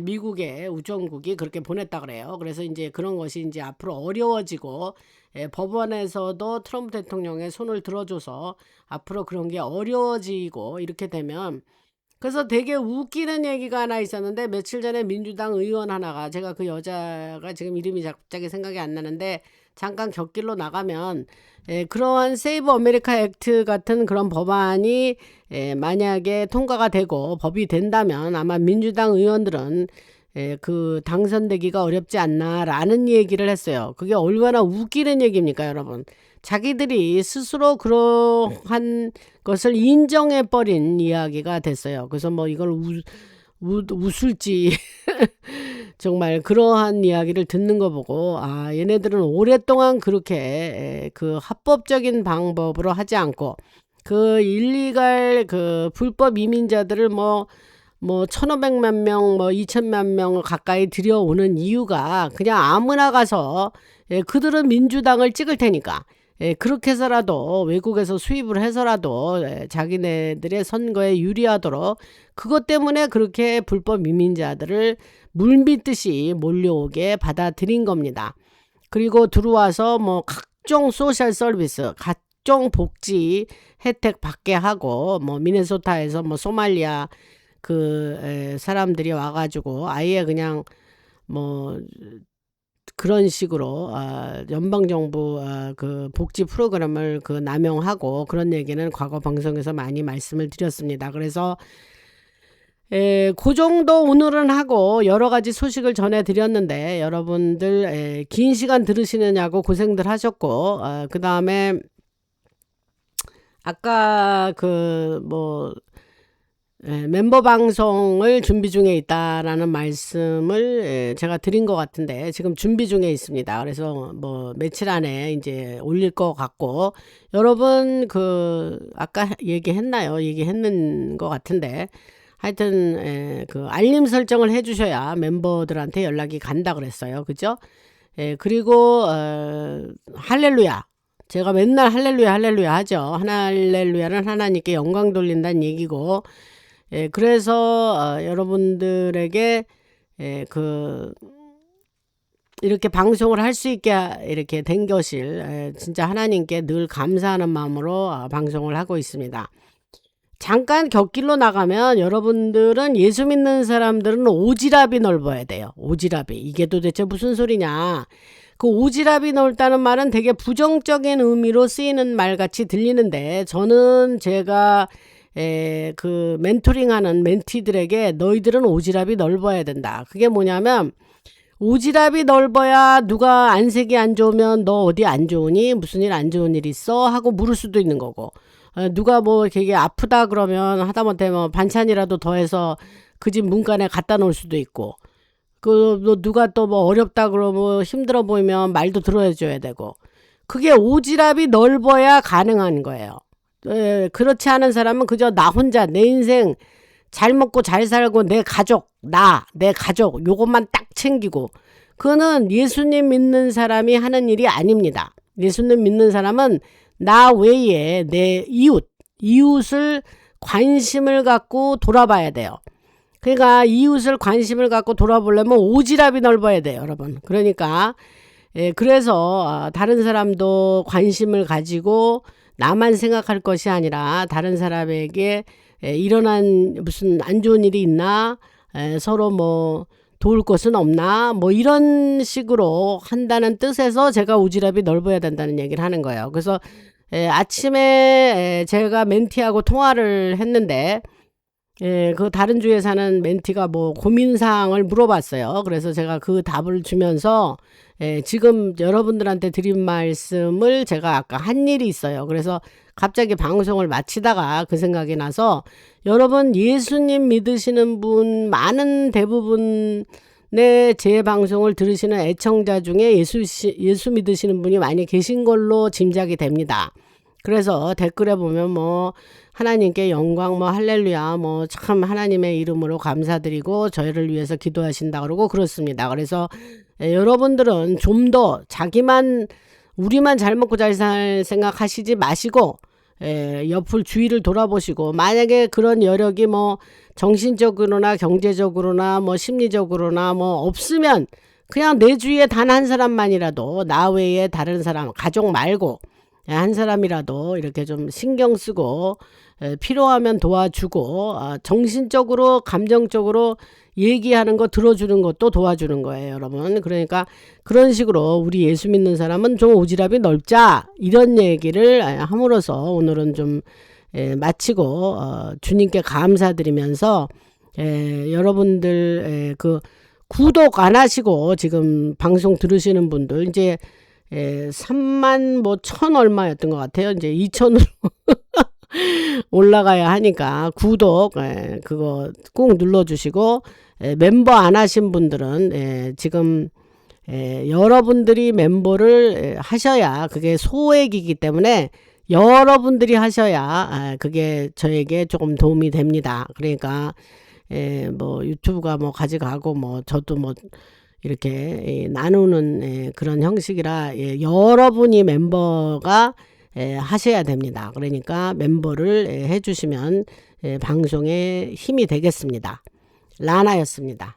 미국의 우정국이 그렇게 보냈다 그래요. 그래서 이제 그런 것이 이제 앞으로 어려워지고, 법원에서도 트럼프 대통령의 손을 들어줘서 앞으로 그런 게 어려워지고 이렇게 되면, 그래서 되게 웃기는 얘기가 하나 있었는데, 며칠 전에 민주당 의원 하나가, 제가 그 여자가 지금 이름이 갑자기 생각이 안 나는데, 잠깐 곁길로 나가면 그러한 세이브 아메리카 액트 같은 그런 법안이 만약에 통과가 되고 법이 된다면 아마 민주당 의원들은 그 당선되기가 어렵지 않나라는 얘기를 했어요. 그게 얼마나 웃기는 얘기입니까, 여러분? 자기들이 스스로 그러한 것을 인정해버린 이야기가 됐어요. 그래서 뭐 이걸 웃을지 정말 그러한 이야기를 듣는 거 보고, 아, 얘네들은 오랫동안 그렇게 그 합법적인 방법으로 하지 않고 그 일리갈 그 불법 이민자들을 뭐 1,500만 명, 뭐 2,000만 명 가까이 들여오는 이유가 그냥 아무나 가서 그들은 민주당을 찍을 테니까 그렇게 해서라도 외국에서 수입을 해서라도 자기네들의 선거에 유리하도록, 그것 때문에 그렇게 불법 이민자들을 물밀듯이 몰려오게 받아들인 겁니다. 그리고 들어와서 뭐 각종 소셜 서비스, 각종 복지 혜택 받게 하고, 뭐 미네소타에서 뭐 소말리아 사람들이 와가지고 아예 그냥 뭐 그런 식으로 연방정부 그 복지 프로그램을 남용하고, 그런 얘기는 과거 방송에서 많이 말씀을 드렸습니다. 그래서 그 정도 오늘은 하고 여러 가지 소식을 전해드렸는데, 여러분들 긴 시간 들으시느냐고 고생들 하셨고, 그 다음에 아까 멤버 방송을 준비 중에 있다라는 말씀을 제가 드린 것 같은데, 지금 준비 중에 있습니다. 그래서 뭐 며칠 안에 이제 올릴 것 같고, 여러분 아까 얘기했는 것 같은데, 하여튼 알림 설정을 해주셔야 멤버들한테 연락이 간다 그랬어요. 그죠? 그리고 할렐루야, 제가 맨날 할렐루야 하죠. 할렐루야는 하나님께 영광 돌린다는 얘기고, 그래서 여러분들에게 이렇게 방송을 할 수 있게 이렇게 된 것을 진짜 하나님께 늘 감사하는 마음으로 방송을 하고 있습니다. 잠깐 곁길로 나가면, 여러분들은 예수 믿는 사람들은 오지랖이 넓어야 돼요. 오지랖이. 이게 도대체 무슨 소리냐. 그 오지랖이 넓다는 말은 되게 부정적인 의미로 쓰이는 말같이 들리는데, 저는 제가 멘토링하는 멘티들에게 너희들은 오지랖이 넓어야 된다. 그게 뭐냐면, 오지랖이 넓어야 누가 안색이 안 좋으면 너 어디 안 좋으니? 무슨 일 안 좋은 일 있어? 하고 물을 수도 있는 거고, 누가 뭐 되게 아프다 그러면 하다못해 뭐 반찬이라도 더해서 그 집 문간에 갖다 놓을 수도 있고, 누가 또 뭐 어렵다 그러면 힘들어 보이면 말도 들어줘야 되고, 그게 오지랖이 넓어야 가능한 거예요. 그렇지 않은 사람은 그저 나 혼자 내 인생 잘 먹고 잘 살고 내 가족 요것만 딱 챙기고, 그거는 예수님 믿는 사람이 하는 일이 아닙니다. 예수님 믿는 사람은 나 외에 내 이웃을 관심을 갖고 돌아봐야 돼요. 그러니까 이웃을 관심을 갖고 돌아보려면 오지랖이 넓어야 돼요, 여러분. 그러니까 그래서 다른 사람도 관심을 가지고 나만 생각할 것이 아니라, 다른 사람에게 일어난 무슨 안 좋은 일이 있나, 서로 뭐 도울 것은 없나, 뭐 이런 식으로 한다는 뜻에서 제가 오지랖이 넓어야 된다는 얘기를 하는 거예요. 그래서 아침에 제가 멘티하고 통화를 했는데, 그 다른 주에 사는 멘티가 뭐 고민사항을 물어봤어요. 그래서 제가 그 답을 주면서 지금 여러분들한테 드린 말씀을 제가 아까 한 일이 있어요. 그래서 갑자기 방송을 마치다가 그 생각이 나서, 여러분 예수님 믿으시는 분 많은 대부분 제 방송을 들으시는 애청자 중에 예수 믿으시는 분이 많이 계신 걸로 짐작이 됩니다. 그래서 댓글에 보면 뭐 하나님께 영광, 뭐 할렐루야, 뭐 참 하나님의 이름으로 감사드리고 저희를 위해서 기도하신다 그러고 그렇습니다. 그래서 여러분들은 좀 더 우리만 잘 먹고 잘 살 생각하시지 마시고 옆을 주위를 돌아보시고, 만약에 그런 여력이 뭐 정신적으로나 경제적으로나 뭐 심리적으로나 뭐 없으면 그냥 내 주위에 단 한 사람만이라도, 나 외에 다른 사람, 가족 말고 한 사람이라도 이렇게 좀 신경 쓰고 필요하면 도와주고, 정신적으로 감정적으로 얘기하는 거 들어주는 것도 도와주는 거예요, 여러분. 그러니까 그런 식으로 우리 예수 믿는 사람은 좀 오지랖이 넓자, 이런 얘기를 함으로써 오늘은 좀 마치고 주님께 감사드리면서 여러분들 그 구독 안 하시고 지금 방송 들으시는 분들, 이제 3만 뭐 1,000 얼마였던 것 같아요. 이제 2,000으로 올라가야 하니까 구독 그거 꼭 눌러주시고, 멤버 안 하신 분들은 지금 여러분들이 멤버를 하셔야, 그게 소액이기 때문에 여러분들이 하셔야 그게 저에게 조금 도움이 됩니다. 그러니까 뭐 유튜브가 뭐 가져가고 뭐 저도 뭐 이렇게 나누는 그런 형식이라 여러분이 멤버가 하셔야 됩니다. 그러니까 멤버를 해주시면 방송에 힘이 되겠습니다. 라나였습니다.